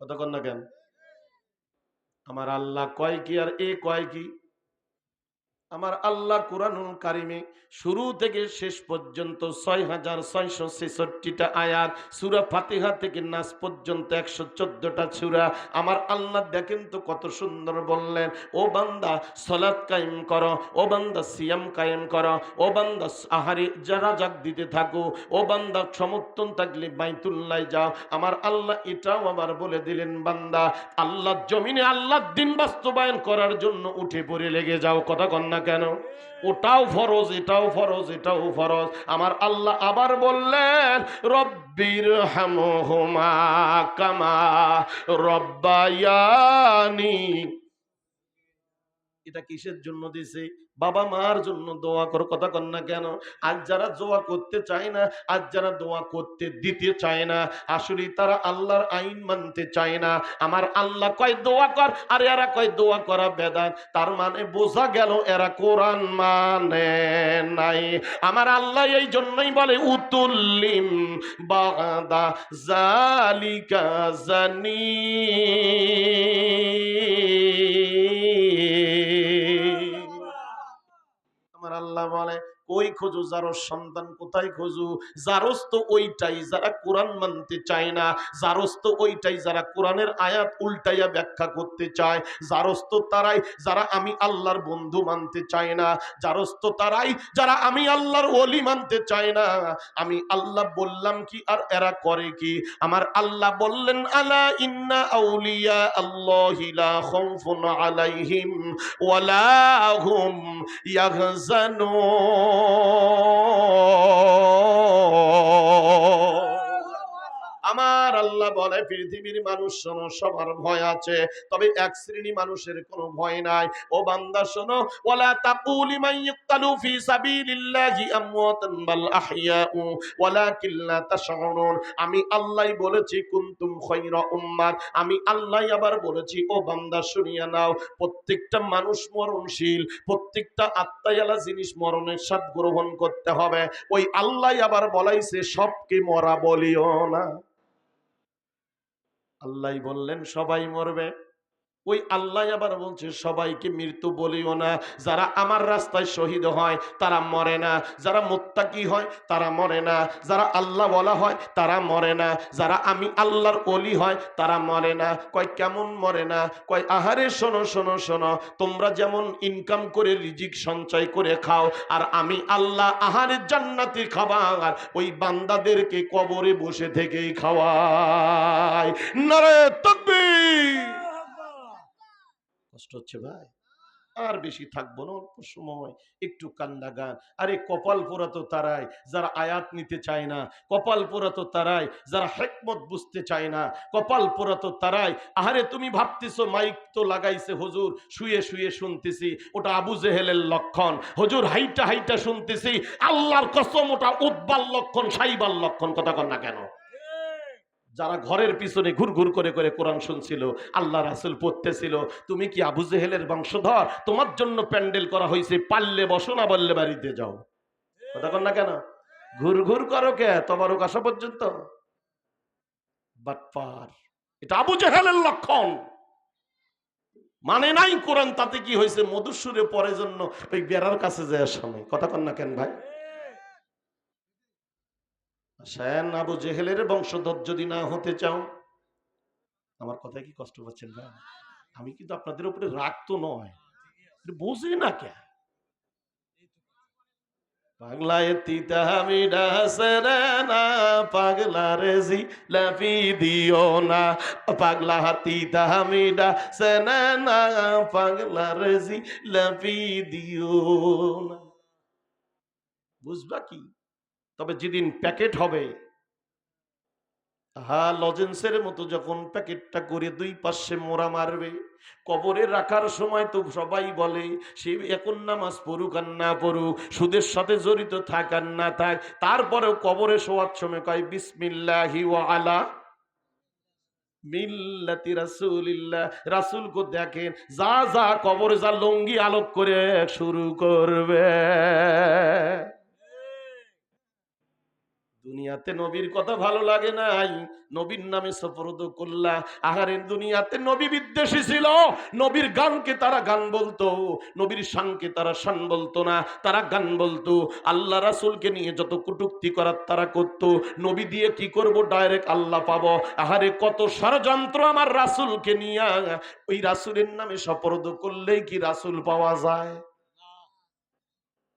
কথা কন না কেন? আমার আল্লাহ কয় কি আর এ কয় কি? আমার আল্লাহ কুরআনুল কারিমে শুরু থেকে শেষ পর্যন্ত ৬৬৬৬টা আয়াত, সূরা ফাতিহা থেকে নাস পর্যন্ত ১১৪টা সূরা। আমার আল্লাহ দেখেন তো কত সুন্দর বললেন, ও বান্দা সালাত কায়েম করো, ও বান্দা সিয়াম কায়েম করো, ও বান্দা আহারে যারা জাগ দিতে থাকো, ও বান্দা সমর্থন থাকলে বাইতুল্লাহ যাও। আমার আল্লাহ এটাও আবার বলে দিলেন, বান্দা আল্লাহর জমিনে আল্লাহর দ্বীন বাস্তবায়ন করার জন্য উঠে পড়ে লেগে যাও। কথা কন না কেন? ওটাও ফরজ, এটাও ফরজ, এটাও ফরজ। আমার আল্লাহ আবার বললেন, রব্বির হামহুমা কামা রব্বায়ানি। এটা কিসের জন্য দিছে? বাবা মার জন্য দোয়া করো। কথা কন না কেন? আজ যারা দোয়া করতে চায় না, আজ যারা দোয়া করতে দিতে চায় না, আসলে তারা আল্লাহর আইন মানতে চায় না। আমার আল্লাহ কয় দোয়া কর, আর এরা কয় দোয়া করা বেদাত। তার মানে বোঝা গেল এরা কোরআন মানে নাই। আমার আল্লাহ এই জন্যই বলে, উতুল্লিম বাদা জালিকা জানি। আমার আল্লাহ বলে, কই খোঁজো জারস সন্তান? কোথায় খোঁজো? জারস তো ওইটাই যারা কোরআন মানতে চায় না, জারস তো ওইটাই যারা কোরআনের আয়াত উল্টাইয়া ব্যাখ্যা করতে চায়, জারস তো তারাই যারা আমি আল্লাহর বন্ধু মানতে চায় না, জারস তো তারাই যারা আমি আল্লাহর ওলি মানতে চায় না। আমি আল্লাহ বললাম কি আর এরা করে কি? আমার আল্লাহ বললেন, আলা ইন্না আউলিয়া আল্লাহি লা খাউফুন আলাইহিম ওয়ালা হুম ইয়াহজানুন। আমার আল্লাহ বলে, পৃথিবীর মানুষ শোনো, সবার ভয় আছে, তবে এক শ্রেণী মানুষের কোনো ভয় নাই। ও বান্দা শোনো, ওয়ালা তাকুলু লিমান ইয়ুকতালু ফি সাবিলিল্লাহি আমওয়াতান বাল আহইয়াউ ওয়ালাকিন লা তাশউরুন। আমি আল্লাহই বলেছি কুনতুম খায়রা উম্মাহ। আমি আল্লাহই আবার বলেছি, ও বান্দা শুনিয়া নাও, প্রত্যেকটা মানুষ মরণশীল, প্রত্যেকটা আত্মায়ালা জিনিস মরণের স্বাদ গ্রহণ করতে হবে। ওই আল্লাহই আবার বলাইছে সবকে মরা বলিও না। আল্লাহ বললেন সবাই মরবে, ওই আল্লাহ আবার বলছে সবাইকে মৃত্যু বলিও না। যারা আমার রাস্তায় শহীদ হয় তারা মরে না, যারা মুত্তাকি হয় তারা মরে না, যারা আল্লাহ বলা হয় তারা মরে না, যারা আমি আল্লাহর ওলি হয় তারা মরে না। কয় কেমন মরে না? কয় আহারে শোনো শোনো শোনো, তোমরা যেমন ইনকাম করে রিজিক সঞ্চয় করে খাও, আর আমি আল্লাহ আহারে জান্নাতি খাবার ওই বান্দাদেরকে কবরে বসে থেকেই খাওয়াই। নারে তাকবীর। কষ্ট হচ্ছে ভাই? আর বেশি থাকবো না, অল্প সময় একটু কান্দা গান। আরে কপাল পোড়া তো তারাই যারা আয়াত নিতে চায় না, কপাল পোড়া তো তারাই যারা হিকমত বুঝতে চায় না, কপাল পোড়া তো তারাই। আহারে তুমি ভাবতেছো মাইক তো লাগাইছে হুজুর, শুয়ে শুয়ে শুনতেছি, ওটা আবু জেহেলের লক্ষণ। হুজুর হাইটা হাইটা শুনতেছি, আল্লাহর কসম ওটা উদ্বাল লক্ষণ, সাইবাল লক্ষণ। কথা কন না কেন? যারা ঘরের পিছনে ঘুর ঘুর করে করে কোরআন শুনছিল, আল্লাহ রাসূল পড়তেছিল, তুমি কি আবু জেহেলের বংশধর? তোমার জন্য প্যান্ডেল করা হয়েছে, পারলে বসো, না বললে বাড়িতে যাও। কথা কন না কেন? ঘুর ঘুর করো কে তবারক আসা পর্যন্ত? বাটপার। এটা আবু জেহেলের লক্ষণ। মানে নাই কোরআন, তাতে কি হয়েছে? মধুসূরে পরে জন্য ওই বেড়ার কাছে যায় সময়। কথা কন না কেন ভাই? সেন আবু জেহেলের বংশধর যদি না হতে চাও, আমার কথায় কি কষ্ট পাচ্ছেন ভাই? আমি কিন্তু আপনাদের উপরে রাগ তো নয়, বুঝি না কে পাগলায় তিতা মিডা সেরেনা, পাগলা রেজি লাফি দিও না, পাগলা তিতা মিডা সেরেনা, পাগলা রেজি লাফি দিও না। বুঝবা কি? তবে যেদিন প্যাকেট হবে, হ্যাঁ, লজেন্সের মতো যখন প্যাকেটটা করে দুই পাশে মোড়া মারবে, কবরে রাখার সময় তো সবাই বলে সে এখন নামাজ পড়ুক আর না পড়ুক, সুদের সাথে জড়িত থাক আর না থাক, তারপরেও কবরে শোয়ার সময় কয় বিসমিল্লাহি ওয়া আলা মিল্লাতি রাসূলিল্লাহ। রাসূলকে দেখেন যা যা কবরে যা লঙ্গি আলোক করে শুরু করবে। দুনিয়াতে নবীর কথা ভালো লাগে নাই, নবীর নামে সফরদ করলা। আহারের দুনিয়াতে নবী বিদ্বেষী ছিল, নবীর গানকে তারা গান বলতো, নবীর শানকে তারা শান বলতো না, তারা গান বলতো। আল্লাহ রাসূলকে নিয়ে যত কটূক্তি করার তারা করত, নবী দিয়ে কি করব, ডাইরেক্ট আল্লাহ পাবো। আহারে কত ষড়যন্ত্র আমার রাসূলকে নিয়ে, ওই রাসূলের নামে সফরদ করলেই কি রাসূল পাওয়া যায়?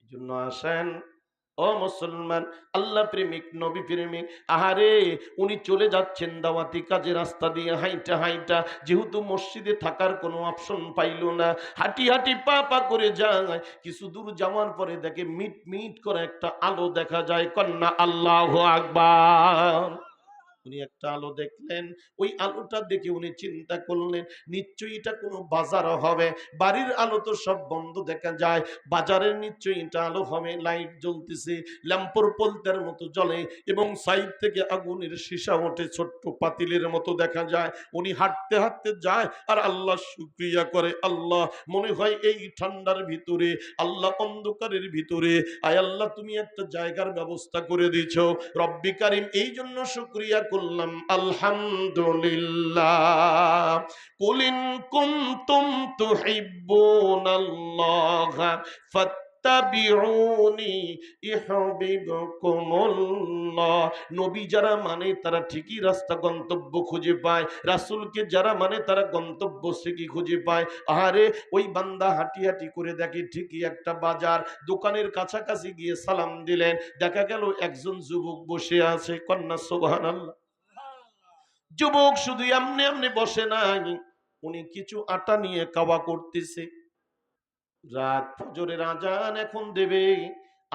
এই জন্য আসেন ও মুসলমান, আল্লাহ প্রেমিক, নবী প্রেমিক, আহারে উনি চলে যাচ্ছেন দাওয়াতি কাজে, রাস্তা দিয়ে হাইটা হাইটা, যেহেতু মসজিদে থাকার কোনো অপশন পাইল না, হাঁটি হাঁটি পা পা করে যায়। কিছু দূর যাওয়ার পরে দেখে মিট মিট করে একটা আলো দেখা যায়, কন্যা আল্লাহু আকবার। উনি একটা আলো দেখলেন, ওই আলোটা দেখে উনি চিন্তা করলেন নিশ্চয়ই এটা কোনো বাজার হবে, বাড়ির আলো তো সব বন্ধ দেখা যায়, বাজারের নিশ্চয়ই এটা আলো হবে। লাইট জ্বলতেছে, ল্যাম্পোর পলতার মতো জ্বলে, এবং সাইড থেকে আগুনের সীসা ওঠে, ছোট্ট পাতিলের মতো দেখা যায়। উনি হাঁটতে হাঁটতে যায় আর আল্লাহ শুকরিয়া করে। আল্লাহ, মনে হয় এই ঠান্ডার ভিতরে, আল্লাহ অন্ধকারের ভিতরে, আয় আল্লাহ তুমি একটা জায়গার ব্যবস্থা করে দিয়েছো, রব্বি কারিম, এই জন্য শুকরিয়া করলাম, আলহামদুলিল্লাহ। কুলিন কুনতুম তুহিব্বুনাল্লাহ ফাত্তাবিউনি ইউহিব্বুকুমুল্লাহ। নবী যারা মানে তারা ঠিকই রাস্তা গন্তব্য খুঁজে পায়, রাসূলকে যারা মানে তারা গন্তব্য ঠিকই খুঁজে পায়। আরে ওই বান্দা হাঁটি হাঁটি করে দেখে ঠিকই একটা বাজার, দোকানের কাছাকাছি গিয়ে সালাম দিলেন, দেখা গেল একজন যুবক বসে আছে, কন্যা সুবহানাল্লাহ। যুবক শুধু এমনি এমনি বসে নাই, উনি কিছু আটা নিয়ে কাওয়া করতেছে। রাত ফজরের আজান এখন দেবে,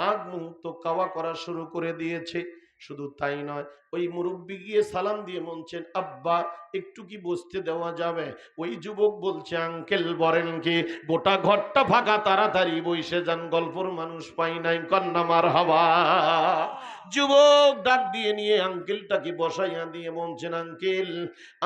আগ মুহূর্ত কাওয়া করা শুরু করে দিয়েছে। শুধু তাই নয়, ওই মুরব্বি গিয়ে সালাম দিয়ে বলছেন, আব্বা একটু কি বসতে দেওয়া যাবে? ওই যুবক বলছে, আঙ্কেল বলেন কি, গোটা ঘরটা ফাঁকা, তাড়াতাড়ি বসে যান, গল্পর মানুষ পাই নাই, কন্যা মারহাবা। যুবক ডাক দিয়ে নিয়ে আঙ্কেলটাকে বসাইয়া দিয়ে বলছেন, আঙ্কেল,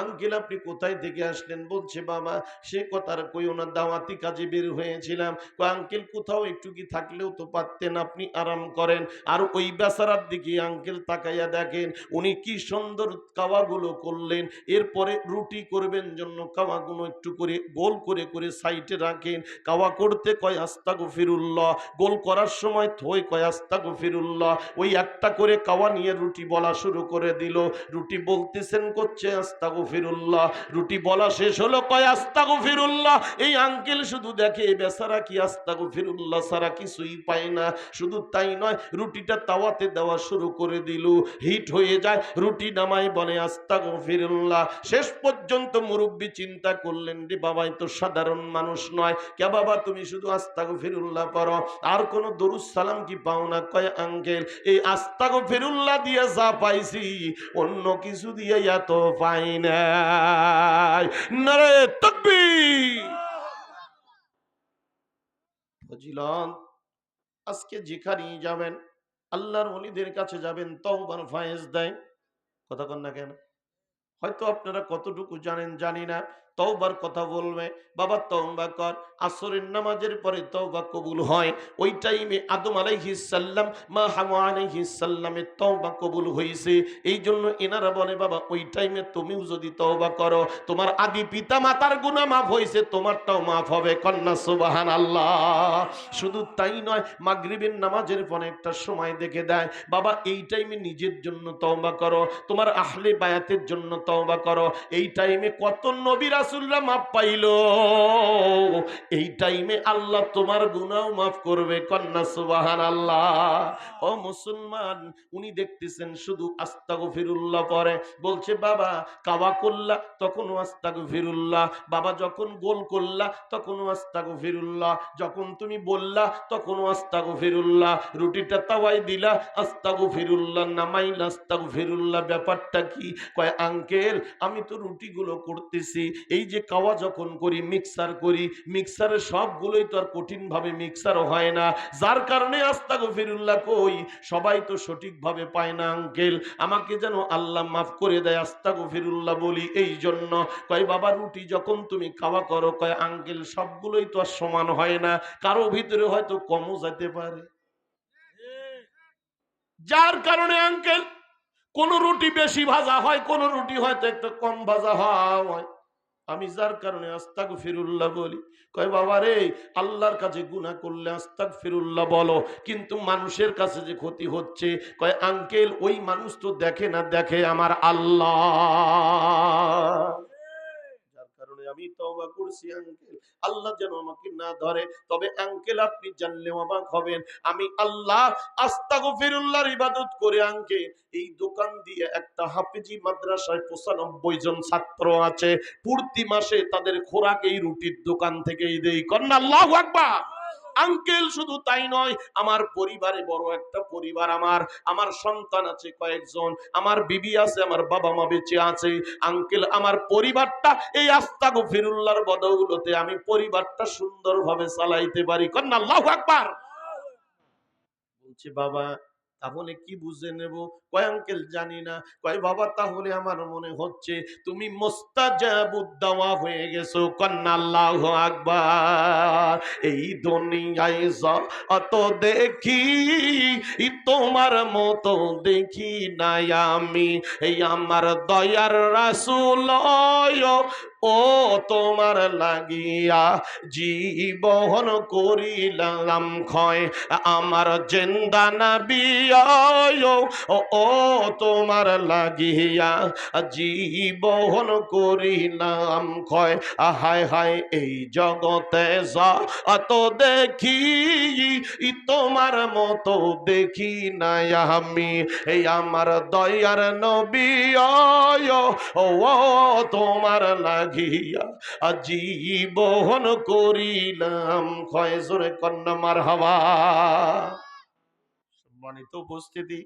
আঙ্কেল আপনি কোথায় থেকে আসলেন? বলছে, বাবা সে কথা আর কইও না, দাওয়াতি কাজে বের হয়েছিলাম। আঙ্কেল কোথাও একটু কি থাকলেও তো পারতেন, আপনি আরাম করেন। আর ওই বেচারার দিকে আঙ্কেল তাকাইয়া দেখেন, উনি কি সুন্দর কাওয়াগুলো করলেন। এরপরে রুটি করবেন জন্য কাওয়াগুলো একটু করে গোল করে করে সাইডে রাখেন। কাওয়া করতে কয় আস্তাগফিরুল্লাহ, গোল করার সময় থই কয় আস্তাগফিরুল্লাহ। ওই একটা করে কাওয়া নিয়ে রুটি বলা শুরু করে দিল। রুটি বলতেছেন, করছে আস্তাগফিরুল্লাহ। রুটি বলা শেষ হলো, কয় আস্তাগফিরুল্লাহ। এই আঙ্কেল শুধু দেখে বেচারা কি আস্তাগফিরুল্লাহ ছাড়া কিছুই পায় না। শুধু তাই নয়, রুটিটা তাওয়াতে দেওয়া শুরু করে দিল, হিট হয়ে যায়, রুটি নামায় বলে আস্তাগফিরুল্লাহ। শেষ পর্যন্ত মুরব্বি চিন্তা করলেন, রে বাবা তো সাধারণ মানুষ নয়, কে বাবা তুমি শুধু আস্তাগফিরুল্লাহ পড়ো, আর কোন দরুদ সালাম কি পাও না? কয় আঙ্কেল এই আস্তাগফিরুল্লাহ দিয়ে যা পাইছি অন্য কিছু দিয়ে এত পাই নাই। নারে তাকবীর। ফজিলত, আজকে যেখানেই যাবেন, আল্লাহর ওলিদের কাছে যাবেন, তওবার ফায়েজ দেয়। কথা কন না কেন? হয়তো আপনারা কতটুকু জানেন জানি না, তওবার কথা বলবে, বাবা তওবা কর। আসরের নামাজের পরে তওবা কবুল হয়। ওই টাইমে আদম আলাইহিস সালাম, মা হাওয়া আলাইহিস সালামের তওবা কবুল হয়েছে। এই জন্য এনারা বলে বাবা ওই টাইমে তুমিও যদি তওবা করো, তোমার আদি পিতা মাতার গুনাহ মাফ হয়েছে, তোমারটাও মাফ হবে। কন্যা সুবহানাল্লাহ। শুধু তাই নয়, মাগরিবের নামাজের পরে একটা সময় দেখে দেয়, বাবা এই টাইমে নিজের জন্য তওবা করো, তোমার আহলে বায়াতের জন্য তওবা করো। এই টাইমে কত নবী রাসূলরা মাফ পাইলো, এই টাইমে আল্লাহ তোমার গুনাহ মাফ করবে। কন্যা সুবহানাল্লাহ। ও মুসলমান, উনি দেখতেছেন শুধু আস্তাগফিরুল্লাহ পড়ে, বলছে বাবা কাওয়া করলা তখনও আস্তাগফিরুল্লাহ, বাবা যখন গোল করলা তখনও আস্তাগফিরুল্লাহ, যখন তুমি বললা তখনও আস্তাগফিরুল্লাহ, রুটিটা তাওয়াই দিলা আস্তাগফিরুল্লাহ, নামাইলা আস্তাগফিরুল্লাহ। ব্যাপারটা কি? কয় আঙ্কেল আমি তো রুটিগুলো করতেছি, এই যে কাওয়া যখন করি মিক্সার করি, মিক্সারের সবগুলোই তো আর কঠিন ভাবে মিক্সারও হয় না, যার কারণে আস্তাগফিরুল্লাহ কই, সবাই তো সঠিকভাবে পায় না আঙ্কেল, আমাকে যেন আল্লাহ মাফ করে দেয়, আস্তাগফিরুল্লাহ বলি এই জন্য। কয় বাবা রুটি যখন তুমি খাওয়া করো, কয় আঙ্কেল সবগুলোই তো আর সমান হয় না, কারো ভিতরে হয়তো কমও যেতে পারে, যার কারণে আঙ্কেল কোন রুটি বেশি ভাজা হয়, কোন রুটি হয়তো একটু কম ভাজা হয়, আমি যার কারণে আস্তাগফিরুল্লাহ বলি। কয় বাবা রে, আল্লাহর কাছে গুনাহ করলে আস্তাগফিরুল্লাহ বলো, কিন্তু মানুষের কাছে যে ক্ষতি হচ্ছে, কয় আঙ্কেল ওই মানুষ তো দেখে না, দেখে আমার আল্লাহ, যার কারণে আমি তওবা করছি আঙ্কেল, আল্লাহ যেন আমাকে না ধরে। তবে আঙ্কেল আপনি জানলে অবাক হবেন, আমি আল্লাহ আস্তাগফিরুল্লাহর ইবাদত করে আঙ্কেল এই দোকান দিয়ে একটা হাফেজি মাদ্রাসায় 95 জন ছাত্র আছে, প্রতি মাসে তাদের খোরাক এই রুটির দোকান থেকেই দেই। কন্যা আল্লাহু আকবার। আঙ্কেল শুধু তাই নয়, আমার পরিবারে বড় একটা পরিবার, আমার সন্তান আছে কয়েকজন, আমার বিবি আছে, আমার বাবা মা বেঁচে আছে আঙ্কেল, আমার পরিবারটা এই আস্তাগফিরুল্লাহর বদৌলতে আমি পরিবারটা সুন্দরভাবে চালাইতে পারি। কন্যা আল্লাহু আকবার। বলছে বাবা তাহলে কি বুঝে নেব? কয় আঙ্কেল জানি না। কয় বাবা তাহলে আমার মনে হচ্ছে তুমি মুস্তাজাবুদ দাওয়া হয়ে গেছো। কন্যা আল্লাহু আকবার। এই দুনিয়ায় যত দেখি তোমার মতো দেখি নাই আমি, এই আমার দয়ার রাসূল ও তোমার লাগিয়া জীবন করিলাম ক্ষয়, আমার জিন্দা নবী ও তোমার লাগিয়া জীবন করিলাম ক্ষয়। হায় হায় এই জগতে যত দেখি তোমার মতো দেখি নাই আমি, এই আমার দয়ার নবী ও তোমার লাগিয়া জীবন করিলাম ক্ষয়। জোরে কন্যা মারহাবা। সম্মানিত উপস্থিতি,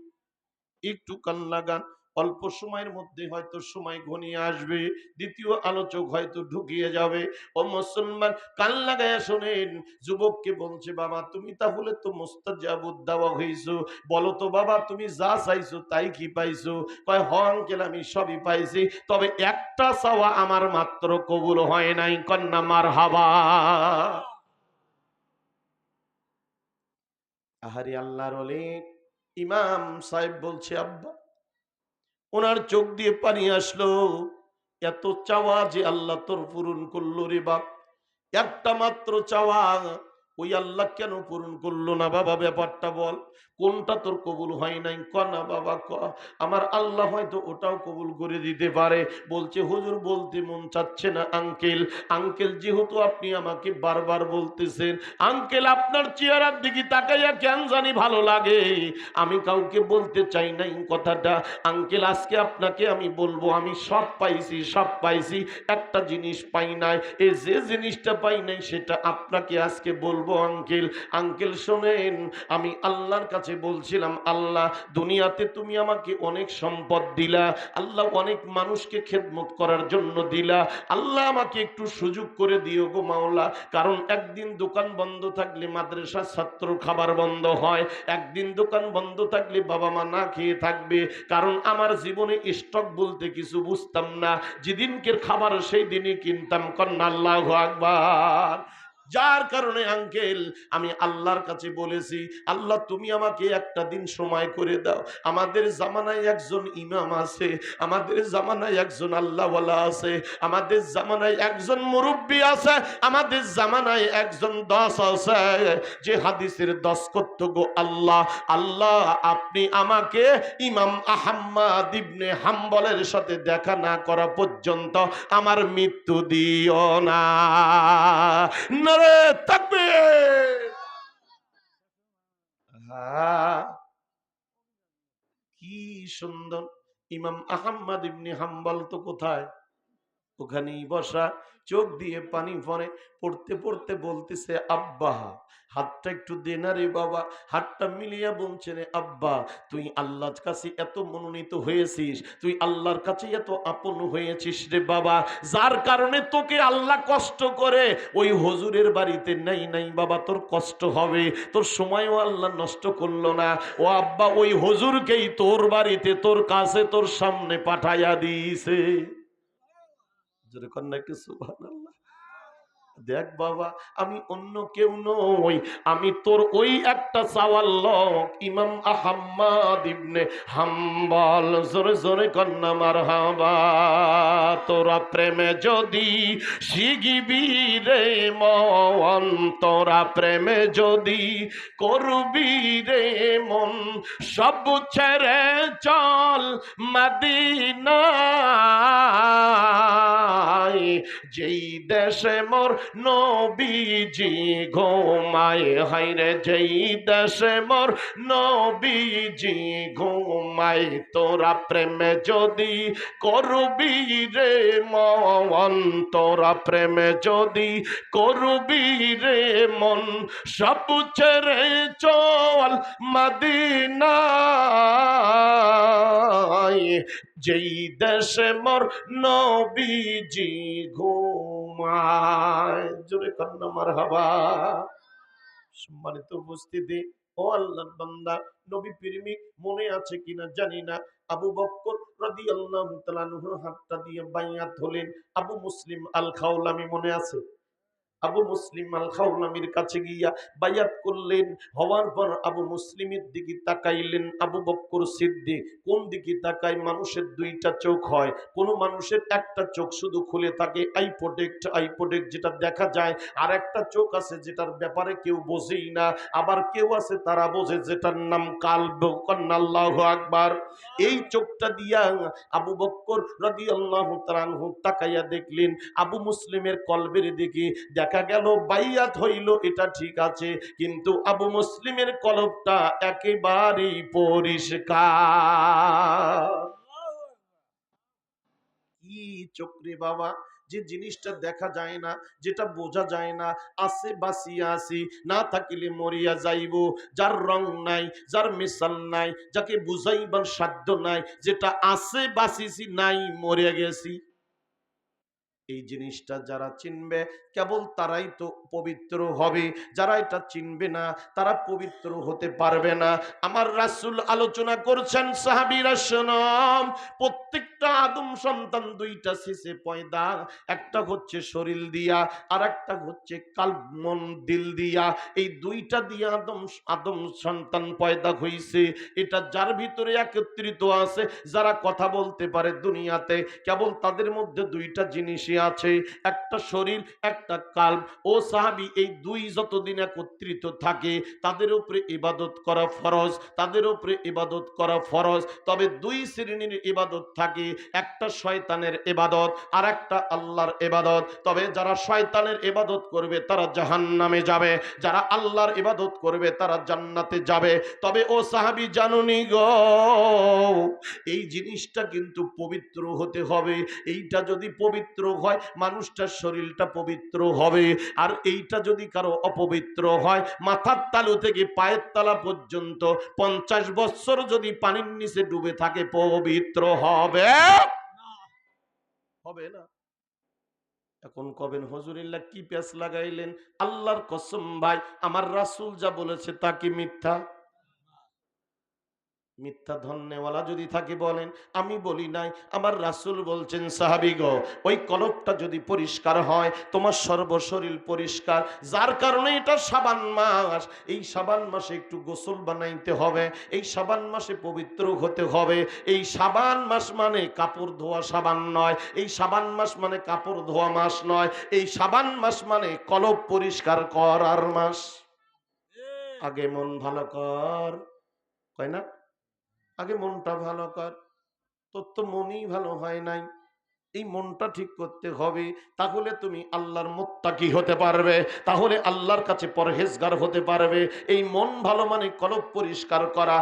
একটু কান লাগান, অল্প সময়ের মধ্যে হয়তো সময় ঘনিয়ে আসবে, দ্বিতীয় আলোচক হয়তো ঢুকিয়ে যাবে। ও মুসলমান কান লাগায়া শোনেন, যুবককে বলছে বাবা তুমি তাহলে তো মুস্তাজাবুদ দাওয়া হইছো, বলো তো বাবা তুমি যা চাইছো তাই কি পাইছো? কয় হ আঙ্কেল আমি সবই পাইছি, তবে একটা চাওয়া আমার মাত্র কবুল হয় নাই। কন্যা মারহাবা। আহারে আল্লাহর ওলি ইমাম সাহেব বলছে আব্বা, ওনার চোখ দিয়ে পানি আসলো, এত চাওয়া যে আল্লাহ তোর পূরণ করলো রে বাপ, একটা মাত্র চাওয়া ওই আল্লাহ কেন পূরণ করলো না বাবা? ব্যাপারটা বল, কোনটা তোর কবুল হয় নাই? ক না বাবা ক, আমার আল্লাহ হয়তো ওটাও কবুল করে দিতে পারে। বলছে হুজুর বলতে মন চাচ্ছে না আঙ্কেল, আঙ্কেল যেহেতু আপনি আমাকে বারবার বলতেছেন, আঙ্কেল আপনার চেহারার দিকে তাকাইয়া কেন জানি ভালো লাগে, আমি কাউকে বলতে চাই নাই কথাটা আঙ্কেল, আজকে আপনাকে আমি বলবো আমি সব পাইছি, সব পাইছি, একটা জিনিস পাই নাই, এই যে জিনিসটা পাই নাই সেটা আপনাকে আজকে বলবো আঙ্কেল। আঙ্কেল শোনেন, আমি আল্লাহর কাছে কাছে বলছিলাম, আল্লাহ দুনিয়াতে তুমি আমাকে অনেক সম্পদ দিলা, আল্লাহ অনেক মানুষকে খেদমত করার জন্য দিলা, আল্লাহ আমাকে একটু সুযোগ করে দিও গো মাওলা। কারণ একদিন দোকান বন্ধ থাকলে মাদ্রাসার ছাত্র খাবার বন্ধ হয়, একদিন দোকান বন্ধ থাকলে বাবা মা না খেয়ে থাকবে। কারণ আমার জীবনে স্টক বলতে কিছু বুঝতাম না, যেদিনকের খাবার সেই দিনই কিনতাম। কন্যা আল্লাহু আকবার। যার কারণে আঙ্কেল আমি আল্লাহর কাছে বলেছি, আল্লাহ তুমি আমাকে একটা দিন সময় করে দাও। আমাদের জামানায় একজন ইমাম আছে, আমাদের জামানায় একজন আল্লাহওয়ালা আছে, আমাদের জামানায় একজন মুরব্বী আছে, আমাদের জামানায় একজন দাস আছে যে হাদিসের দাস করত গো আল্লাহ, আল্লাহ আপনি আমাকে ইমাম আহমদ ইবনে হাম্বলের সাথে দেখা না করা পর্যন্ত আমার মৃত্যু দিও না। নারে তাকবীর। হ্যাঁ, কি সুন্দর। ইমাম আহমদ ইবনে হাম্বল তো কোথায়, ওখানেই বসা, চোখ দিয়ে পানি পড়ে, পড়তে পড়তে বলতেছে, আব্বা হাতটা একটু দে না রে বাবা। হাতটা মিলিয়া বলছে, রে আব্বা তুই আল্লাহর কাছে এত মনোনীত হয়েছিস, তুই আল্লাহর কাছে এত আপন হয়েছিস রে বাবা, যার কারণে তোকে আল্লাহ কষ্ট করে ওই হুজুরের বাড়িতে নাই নাই বাবা, তোর কষ্ট হবে, তোর সময়ও আল্লাহ নষ্ট করলো না। ও আব্বা ওই হুজুরকেই তোর বাড়িতে, তোর কাছে, তোর সামনে পাঠাইয়া দিয়েছে। সুবহানাল্লাহ। দেখ বাবা, আমি অন্য কেউ নই, আমি তোর ওই একটা চাওয়ার লোক, ইমাম আহমদ ইবনে হাম্বল। জোরে জোরে কন্যা মারহাবা। তোরা প্রেমে যদি শিখিবি রে মন, তোরা প্রেমে যদি করবি রে মন, সব ছেড়ে চল মদিনা, যেই দেশে মোর নবীজি ঘুমায়, হায়রে যেই দেশে মোর নবীজি ঘুমায়, তোরা প্রেমে যদি করবি রে মন, তোরা প্রেমে যদি করবি রে মন, সব ছেড়ে চল মদিনা, যেই দেশে মোর নবীজি ঘুমায়। জোরে কন্যা মারহাবা। সম্মানিত উপস্থিতি, ও আল্লাহর বান্দা, নবী প্রেমিক মনে আছে কিনা জানি না, আবু বকর রাদিয়াল্লাহু তাআলা আনহুর হাতটা দিয়ে বাইয়াত হলেন। আবু মুসলিম আল খাওলামি মনে আছে? আবু মুসলিম আল খাওলামির কাছে গিয়া বায়াত করলেন। হওয়ার পর আবু মুসলিমের দিকে তাকাইলেন। আবু বকর সিদ্দিক কোন দিকে তাকায়? মানুষের দুইটা চোখ হয়, কোন মানুষের একটা চোখ শুধু খুলে থাকে, আই প্রোটেক্ট যেটা দেখা যায়, আর একটা চোখ আছে যেটার ব্যাপারে কেউ বোঝেই না, আবার কেউ আছে তারা বোঝে, যেটার নাম কালব। কন্না আল্লাহু আকবার। এই চোখটা দিয়া আবু বকর রাদিয়াল্লাহু তাআলা আনহু তাকাইয়া দেখলেন আবু মুসলিমের কলবের দিকে। দেখা গেল বাইয়াত হইল, এটা ঠিক আছে, কিন্তু আবু মুসলিমের কলবটা একেবারেই পরিষ্কার। কি চোখরে বাবা, যে জিনিসটা দেখা যায় না, যেটা বোঝা যায় না, আছে বাঁচিয়া আছি, না থাকিলে মরিয়া যাইব, যার রং নাই, যার মিশাল নাই, যাকে বুঝাইবার সাধ্য নাই, যেটা আছে বাঁচিছি, নাই মরে গেছি। এই জিনিসটা যারা চিনবে কেবল তারাই তো পবিত্র হবে, যারা এটা চিনবে না তারা পবিত্র হতে পারবে না। আমার রাসূল আলোচনা করছেন, সাহাবীরা শোনাম, প্রত্যেকটা আদম সন্তান দুইটা সিসে পয়দা, একটা হচ্ছে শরীর দিয়া, আর একটা হচ্ছে কালব মন দিল দিয়া। এই দুইটা দিয়া আদম সন্তান পয়দা হইছে। এটা যার ভিতরে একত্রিত আছে, যারা কথা বলতে পারে দুনিয়াতে, কেবল তাদের মধ্যে দুইটা জিনিসই আছে, একটা শরীর, একটা কালব। ও সাহাবী, এই দুই যতদিন একত্রিত থাকে তাদের উপরে ইবাদত করা ফরজ, তাদের উপরে ইবাদত করা ফরজ। তবে দুই শ্রেণীর ইবাদত থাকে, একটা শয়তানের ইবাদত আর একটা আল্লাহর ইবাদত। তবে যারা শয়তানের ইবাদত করবে তারা জাহান্নামে যাবে, যারা আল্লাহর ইবাদত করবে তারা জান্নাতে যাবে। তবে ও সাহাবী জানুনি গো, এই জিনিসটা কিন্তু পবিত্র হতে হবে। এইটা যদি পবিত্র হয় মানুষটার শরীরটা পবিত্র হবে। আর এইটা যদি কারো অপবিত্র হয়, মাথার তালু থেকে পায়ের তলা পর্যন্ত 50 বছর যদি পানির নিচে ডুবে থাকে, পবিত্র হবে হবে না। এখন কবেন হুজুরিল্লাহ কি পেঁচ লাগাইলেন? আল্লাহর কসম ভাই, আমার রাসূল যা বলেছে তা কি মিথ্যা? মিথ্যা ধন্যওয়ালা যদি থাকে বলেন, আমি বলি নাই। আমার রাসূল বলছেন, সাহাবী গো, ওই কলবটা যদি পরিষ্কার হয়, তোমার সর্বশরীর পরিষ্কার। যার কারণে এটা শাবান মাস, এই শাবান মাসে একটু গোসল বানাইতে হবে, এই শাবান মাসে পবিত্র হতে হবে। এই শাবান মাস মানে কাপড় ধোয়া শাবান নয়, এই শাবান মাস মানে কাপড় ধোয়া মাস নয়, এই শাবান মাস মানে কলব পরিষ্কার করার মাস। আগে মন ভালো কর, কয় না? আগে মনটা ভালো কর। তোর তো মনই ভালো হয় নাই, এই মনটা ঠিক করতে হবে। তাহলে তুমি আল্লাহর মুত্তাকি হতে পারবে, তাহলে আল্লাহর কাছে পরহেজগার হতে পারবে। এই মন ভালো মানে কলব পরিষ্কার করা।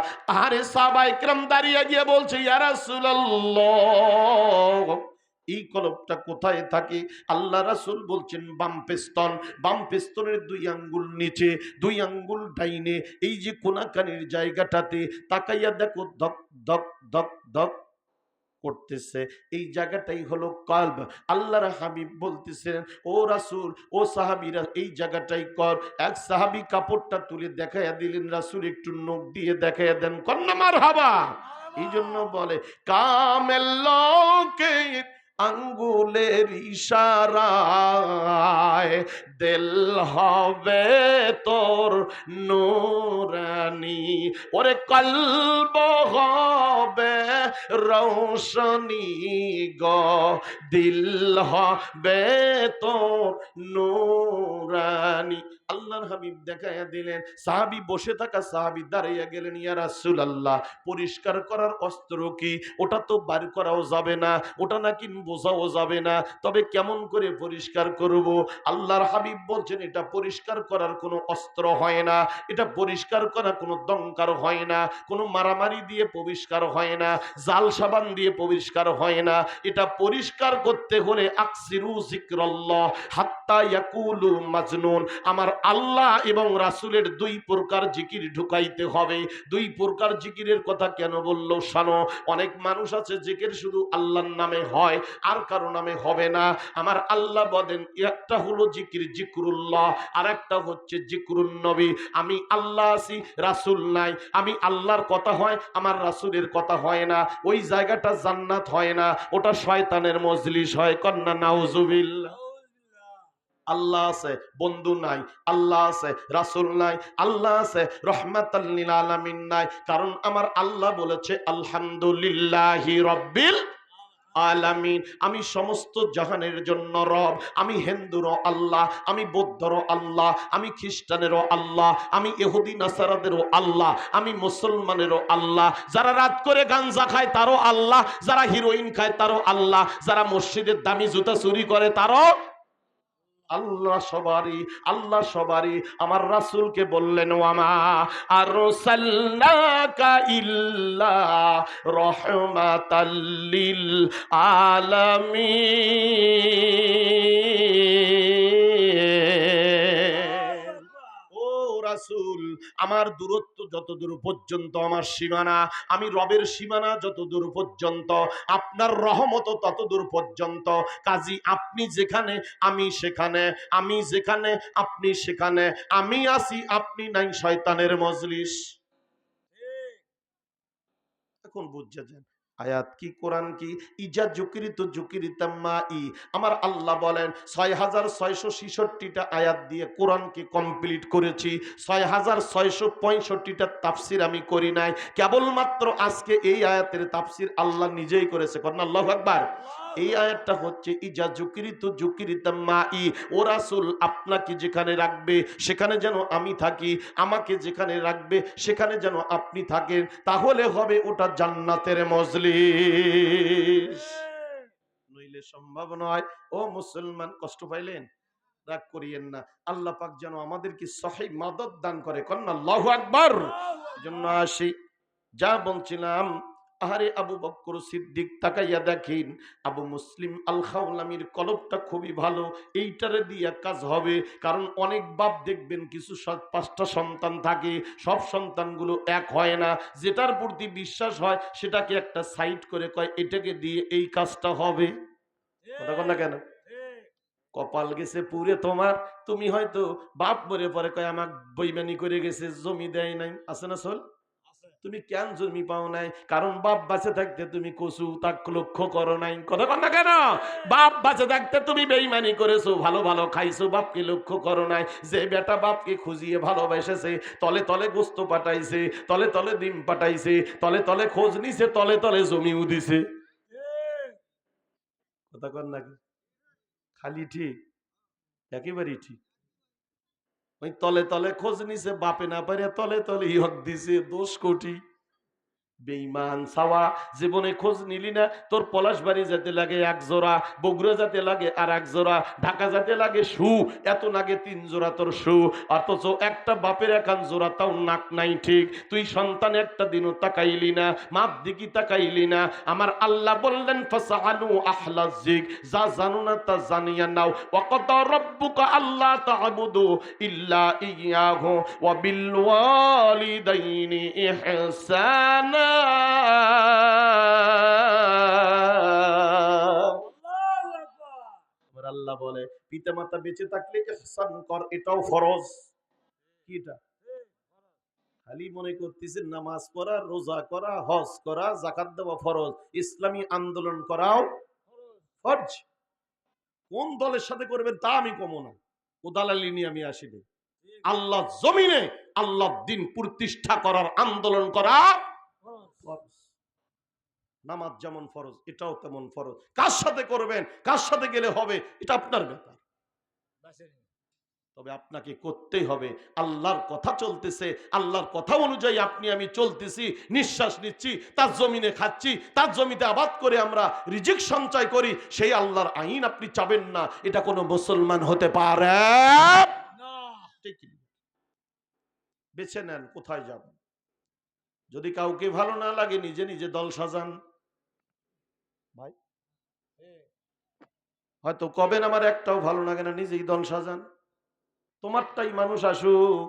আরে সাহাবায়ে কেরাম দাঁড়িয়ে গিয়ে বলছে, ইয়া রাসূলুল্লাহ, এই কলবটা কোথায় থাকে? আল্লাহ রাসূল বলছেন বাম পেস্তন, বাম পেস্তনের 2 আঙ্গুল নিচে, 2 আঙ্গুল ডাইনে, এই যে কোনাকানির জায়গাটাতে তাকাইয়া দেখো, ধক ধক ধক ধক করতেছে, এই জায়গাটাই হলো কলব। আল্লাহর হাবিব বলতেছেন, ও রাসূল, ও সাহাবীরা, এই জায়গাটাই কর। এক সাহাবী কাপড়টা তুলে দেখাইয়া দিলেন, রাসূল একটু নখ দিয়ে দেখাইয়া দেন, কন্যা মারহাবা। এই জন্য বলে, কামেল লোকের আঙ্গুলের ইশারায় দিল হবে তোর নূরানি, ওরে কলব হবে রৌশনী গো, দিল হবে তোর নূরানি। আল্লাহর হাবিব দেখাইয়া দিলেন। সাহাবী বসে থাকা সাহাবী দাঁড়াইয়া গেলেন, ইয়া রাসূলুল্লাহ, পরিষ্কার করার অস্ত্র কি? ওটা তো বার করাও যাবে না, ওটা নাকি বোঝাও যাবে না, তবে কেমন করে পরিষ্কার করব? আল্লাহর হাবিব বলছেন, এটা পরিষ্কার করার কোনো অস্ত্র হয় না, এটা পরিষ্কার করা কোনো দংকার হয় না, কোনো মারামারি দিয়ে পরিষ্কার হয় না, জাল সাবান দিয়ে পরিষ্কার হয় না। এটা পরিষ্কার করতে হলে আকসিরু যিকরাল্লাহ হাত্তা ইয়াকুলু মাজনুন, আমার আল্লাহ এবং রাসূলের 2 প্রকার জিকির ঢুকাইতে হবে। 2 প্রকার জিকিরের কথা কেন বললো শানো? অনেক মানুষ আছে জিকির শুধু আল্লাহর নামে হয়, আর কারো নামে হবে না। আমার আল্লাহ বলেন, একটা হলো জিকির জিকরুল্লাহ, আর একটা হচ্ছে জিকরুন নবী। আমি আল্লাহ আছি, রাসূল নাই, আমি আল্লাহর কথা হয়, আমার রাসূলের কথা হয় না, ওই জায়গাটা জান্নাত হয় না, ওটা শয়তানের মজলিস হয়। কন্না নাউজুবিল্লাহ। আল্লাহ আছে, বন্ধু নাই। আল্লাহ আছে, রাসূল নাই। আল্লাহ আছে, রহমাতাল লিল আলামিন নাই। কারণ আমার আল্লাহ বলেছে, আলহামদুলিল্লাহি রাব্বিল আলামিন, আমি সমস্ত জাহানের জন্য রব। আমি হিন্দুরও আল্লাহ, আমি বৌদ্ধরও আল্লাহ, আমি খ্রিস্টানেরও আল্লাহ, আমি ইহুদি নাসারাদেরও আল্লাহ, আমি মুসলমানেরও আল্লাহ। যারা রাত করে গাঞ্জা খায় তারও আল্লাহ, যারা হিরোইন খায় তারও আল্লাহ, যারা মসজিদের দামি জুতা চুরি করে তারও আল্লাহ। সবারই আল্লাহ, সবারই। আমার রাসূলকে বললেন, ওয়ামা আরসালনাকা ইল্লা রাহমাতাল লিল আলামিন। ও রাসূল, আমার দূরত্ব যত দূর পর্যন্ত আমার সীমানা, আমি রবের সীমানা যত দূর পর্যন্ত, আপনার রহমত তত দূর পর্যন্ত। কাজী আপনি যেখানে আমি সেখানে, আমি যেখানে আপনি সেখানে, আমি আছি আপনি নাই, শয়তানের মজলিস। এখন বুঝে যান আয়াত কি, কোরআন কি। ইজা জুকিরিত জুকিরিতাম্মা ই, আমার আল্লাহ বলেন 6666টা আয়াত দিয়ে কোরআনকে কমপ্লিট করেছি। 6665টা তাফসির আমি করি নাই, কেবলমাত্র আজকে এই আয়াতের তাফসির আল্লাহ নিজেই করেছে। করেন আল্লাহু আকবার। এই আয়াতটা হচ্ছে ইজা জুকিরিত জুকিরিতাম্মা ই, ও রাসূল, আপনাকে যেখানে রাখবে সেখানে যেন আমি থাকি, আমাকে যেখানে রাখবে সেখানে যেন আপনি থাকেন, তাহলে হবে ওটা জান্নাতের মজলিস, নইলে সম্ভব নয়। ও মুসলমান, কষ্ট পাইলেন? রাগ করিয়েন না। আল্লাহ পাক যেন আমাদেরকে সহিহ মাদদ দান করে। কন্না আল্লাহু আকবার। এজন্য আসি, যা বলছিলাম, আহারে আবু বকর সিদ্দিক তাকাইয়া দেখেন আবু মুসলিম আল খাওলামির কলবটা খুবই ভালো, এইটারে দিয়া কাজ হবে। কারণ অনেক বাপ দেখবেন কিছু 5টা সন্তান থাকে, সব সন্তানগুলো এক হয় না, যেটার প্রতি বিশ্বাস হয় সেটাকে একটা সাইড করে কয় এটাকে দিয়ে এই কাজটা হবে। কথা কন না কেন? কপাল গেছে পুরে তোমার, তুমি হয়তো বাপ মরে পরে কয় আমাকে বইমানি করে গেছে, জমি দেয় নাই, আছে না চল? তুমি কেন জমি পাও নাই? কারণ বাপ বাঁচে থাকতে তুমি কচু তাক লক্ষ্য করো নাই। কথা কন না কেন? বাপ বাঁচে থাকতে তুমি বেইমানি করেছো, ভালো ভালো খাইছো, বাপকে লক্ষ্য করো নাই। যে বেটা বাপকে খুঁজিয়ে ভালোবেসেছে, তলে তলে গোস্ত পাঠাইছে, তলে তলে ডিম পাঠাইছে, তলে তলে খোঁজ নিছে, তলে তলে জমিও দিছে। কথা কন নাকি? খালি ঠিক, একেবারেই ঠিক। ওই তলে তলে খোঁজ নিছে, বাপে না পারে তলে তলে ইহক দিছে, দোষ কোটি। বেঈমান ছাওয়া, জীবনে খোঁজ নিলি না। তোর পলাশবাড়ি যেতে লাগে 1 জোড়া, বগুড়া যেতে লাগে আর 1 জোড়া, ঢাকা যেতে লাগে শু, এত লাগে 3 জোড়া তোর শু। অথচ একটা বাপের 1 জোড়া তাও নাক নাই ঠিক। তুই সন্তান একটা দিনও তাকাইলি না, মাপ দিকি তাকাইলি না। আমার আল্লাহ বললেন ফাসালু আহলা যিক, যা জানো না তা জানিয়া নাও। ওয়াকাদা রাব্বুকা আল্লা তা'বুদু ইল্লা ইয়াহু ওয়া বিল ওয়ালিদাইনি ইহসানা। আল্লাহ বলে পিতা মাতা বেঁচে থাকলে ইহসান কর, এটাও ফরজ। কি এটা? খালি মনে করতেছেন নামাজ পড়া, রোজা করা, হজ করা, যাকাত দেওয়া ফরজ, ইসলামী আন্দোলন করাও ফরজ। কোন দলের সাথে করবেন তা আমি কমো না, ও দালালি নিয়ে আমি আসিনি। আল্লাহ জমিনে আল্লাহ দিন প্রতিষ্ঠা করার আন্দোলন করা ফরজ। নামাজ যেমন ফরজ, এটাও তেমন ফরজ। কার সাথে করবেন, কার সাথে গেলে হবে, এটা আপনার ব্যাপার, তবে আপনাকে করতেই হবে। আল্লাহর কথা চলতেছে, আল্লাহর কথা অনুযায়ী আপনি আমি চলতেছি, নিঃশ্বাস নিচ্ছি, তার জমিনে খাচ্ছি, তার জমিতে আবাদ করে আমরা রিজিক সঞ্চয় করি, সেই আল্লাহর আইন আপনি চাবেন না, এটা কোনো মুসলমান হতে পারে না। ঠিক বেছে নেন কোথায় যাবেন। যদি কাউকে ভালো না লাগে নিজে নিজে দল সাজান। ভাই হয়তো কবেন আমার একটাও ভালো লাগে না, নিজেই দল সাজান, তোমারটাই মানুষ আসুক।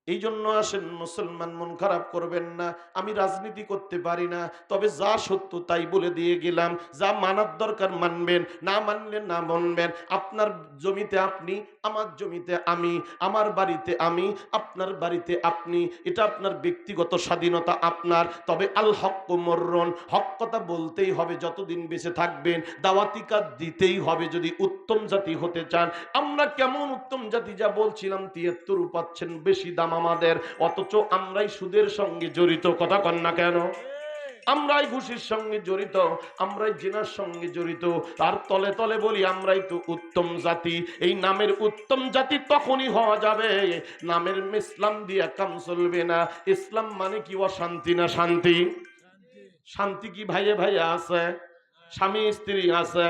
এই জন্য আসেন মুসলমান, মন খারাপ করবেন না। আমি রাজনীতি করতে পারি না, তবে যা সত্য তাই বলে দিয়ে গেলাম। যা মানার দরকার মানবেন, না মানলে না মানবেন। আপনার জমিতে আপনি, আমার জমিতে আমি, আমার বাড়িতে আমি, আপনার বাড়িতে আপনি, এটা আপনার ব্যক্তিগত স্বাধীনতা আপনার। তবে আল হক মররন, হক কথা বলতেই হবে যতদিন বেঁচে থাকবেন, দাওয়াতি কাজ দিতেই হবে যদি উত্তম জাতি হতে চান। আমরা কেমন উত্তম জাতি, যা বলছিলাম 73 পাচ্ছেন বেশি দাম আমাদের, অথচ আমরাই সুদের সঙ্গে জড়িত। কথা কন না কেন? আমরাই ঘুষির সঙ্গে জড়িত, আমরাই জিনার সঙ্গে জড়িত। তার তলে তলে বলি আমরাই তো উত্তম জাতি। এই নামের উত্তম জাতি তখনই হওয়া যাবে, নামের ইসলাম দিয়ে কাম চলবে না। ইসলাম মানে কি অশান্তি না শান্তি? শান্তি কি ভাইয়ে ভাইয়ে আছে, স্বামী স্ত্রী আছে,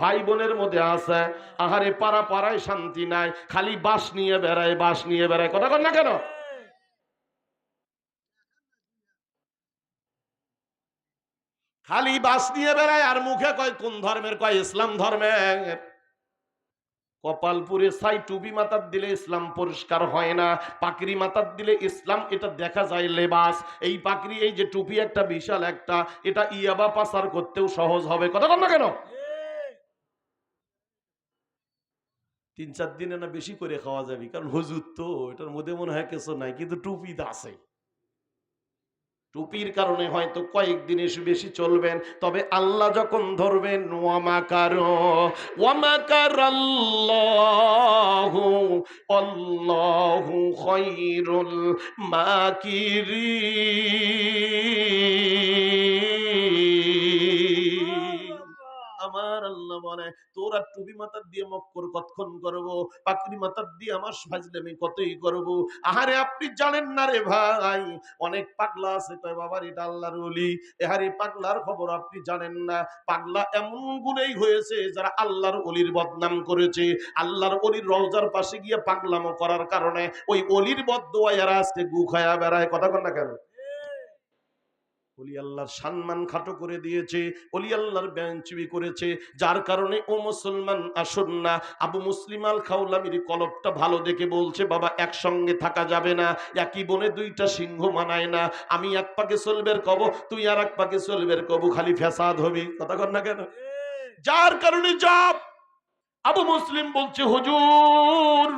ভাই বোনের মধ্যে আছে। আহারে পাড়া পাড়ায় শান্তি নাই, খালি বাস নিয়ে বেড়ায়, বাস নিয়ে বেড়ায়। কথা কন না কেন? খালি বাস নিয়ে বেড়ায় আর মুখে কয় কোন ধর্মের, কয় ইসলাম ধর্মের। কপালপুরে ছাই টুপি মাথার দিলে ইসলাম পরিষ্কার হয় না, পাকড়ি মাথার দিলে ইসলাম, এটা দেখা যায় লেবাস। এই পাকড়ি, এই যে টুপি একটা বিশাল একটা, এটা ইয়াবা পাচার করতেও সহজ হবে। কথা কন না কেন? 3-4 দিনে না বেশি করে খাওয়া যাবে, কারণ হুজুর তো এটার মধ্যে মনে হয় কিছু নাই, কিন্তু টুপি তো আছে। টুপির কারণে হয়তো কয়েকদিন এসে বেশি চলবেন, তবে আল্লাহ যখন ধরবেন ওয়ামাকারাল্লাহু আল্লাহু খায়রুল মাকিরিন। আমার আল্লাহ বলে তোরা টুপি মাথার দিয়ে মক্কর কতক্ষণ করবো, পাকড়ি মাথার দিয়ে আমার ফাজলামি কতই করবো। আহারে আপনি জানেন না রে ভাই, অনেক পাগলা আছে কয় বাবার এটা আল্লাহর ওলি। এহারে পাগলার খবর আপনি জানেন না। পাগলা এমন গুণেই হয়েছে যারা আল্লাহর ওলির বদনাম করেছে। আল্লাহর ওলির রওজার পাশে গিয়ে পাগলামো করার কারণে ওই ওলির বদদোয়া এরা আজকে গু খায়া বেড়ায়। কথা কন না কেন? ওলি আল্লাহর সম্মান খাটো করে দিয়েছে, ওলি আল্লাহর বেঞ্চবি করেছে। যার কারণে ও মুসলমান আসুন না, আবু মুসলিম আল খাওলামির কলবটা ভালো দেখে বলছে, বাবা একসঙ্গে থাকা যাবে না, একই বনে দুইটা সিংহ মানায় না। আমি এক পাকে চলবের কব, তুই আর এক পাকে চলবের কব, খালি ফ্যাসাদ হবি। কথা কর না কেন? যার কারণে যাব। আবু মুসলিম বলছে, হুজুর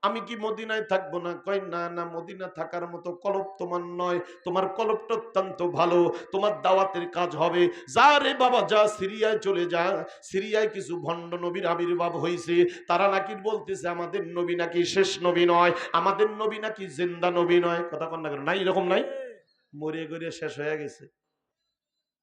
আমি কি মদিনায় থাকবো না? কয় না না, মদিনা থাকার মতো কলব তোমার নয়, তোমার কলবটা অত্যন্ত ভালো, তোমার দাওয়াতের কাজ হবে। যা রে বাবা যা, সিরিয়ায় চলে যা। সিরিয়ায় কিছু ভণ্ড নবীর আবির্ভাব হয়েছে, তারা নাকি বলতেছে আমাদের নবী নাকি শেষ নবী নয়, আমাদের নবী নাকি জিন্দা নবী নয়। কথা কন না কেন? নাই, এরকম নাই, মরে গড়িয়ে শেষ হয়ে গেছে।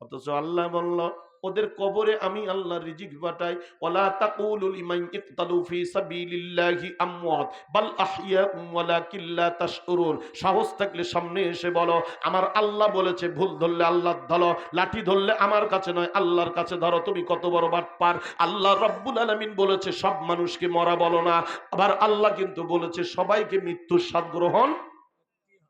অথচ আল্লাহ বলল ওদের কবরে আমি আল্লাহ রিজিক পাঠাই। ওয়ালা তাকুলু লিমান ইকতালু ফি সাবিলিল্লাহি আমওয়াত বাল আহইয়াউম ওয়ালাকিন লা তাশউরুন। সাহস থাকলে সামনে এসে বলো আমার আল্লাহ বলেছে, ভুল ধরলে আল্লাহর ধরো, লাঠি ধরলে আমার কাছে নয় আল্লাহর কাছে ধরো। তুমি কত বড় বাটপার! আল্লাহ রাব্বুল আলামিন বলেছে সব মানুষকে মরা বলো না, আবার আল্লাহ কিন্তু বলেছে সবাইকে মৃত্যুর স্বাদ গ্রহণ।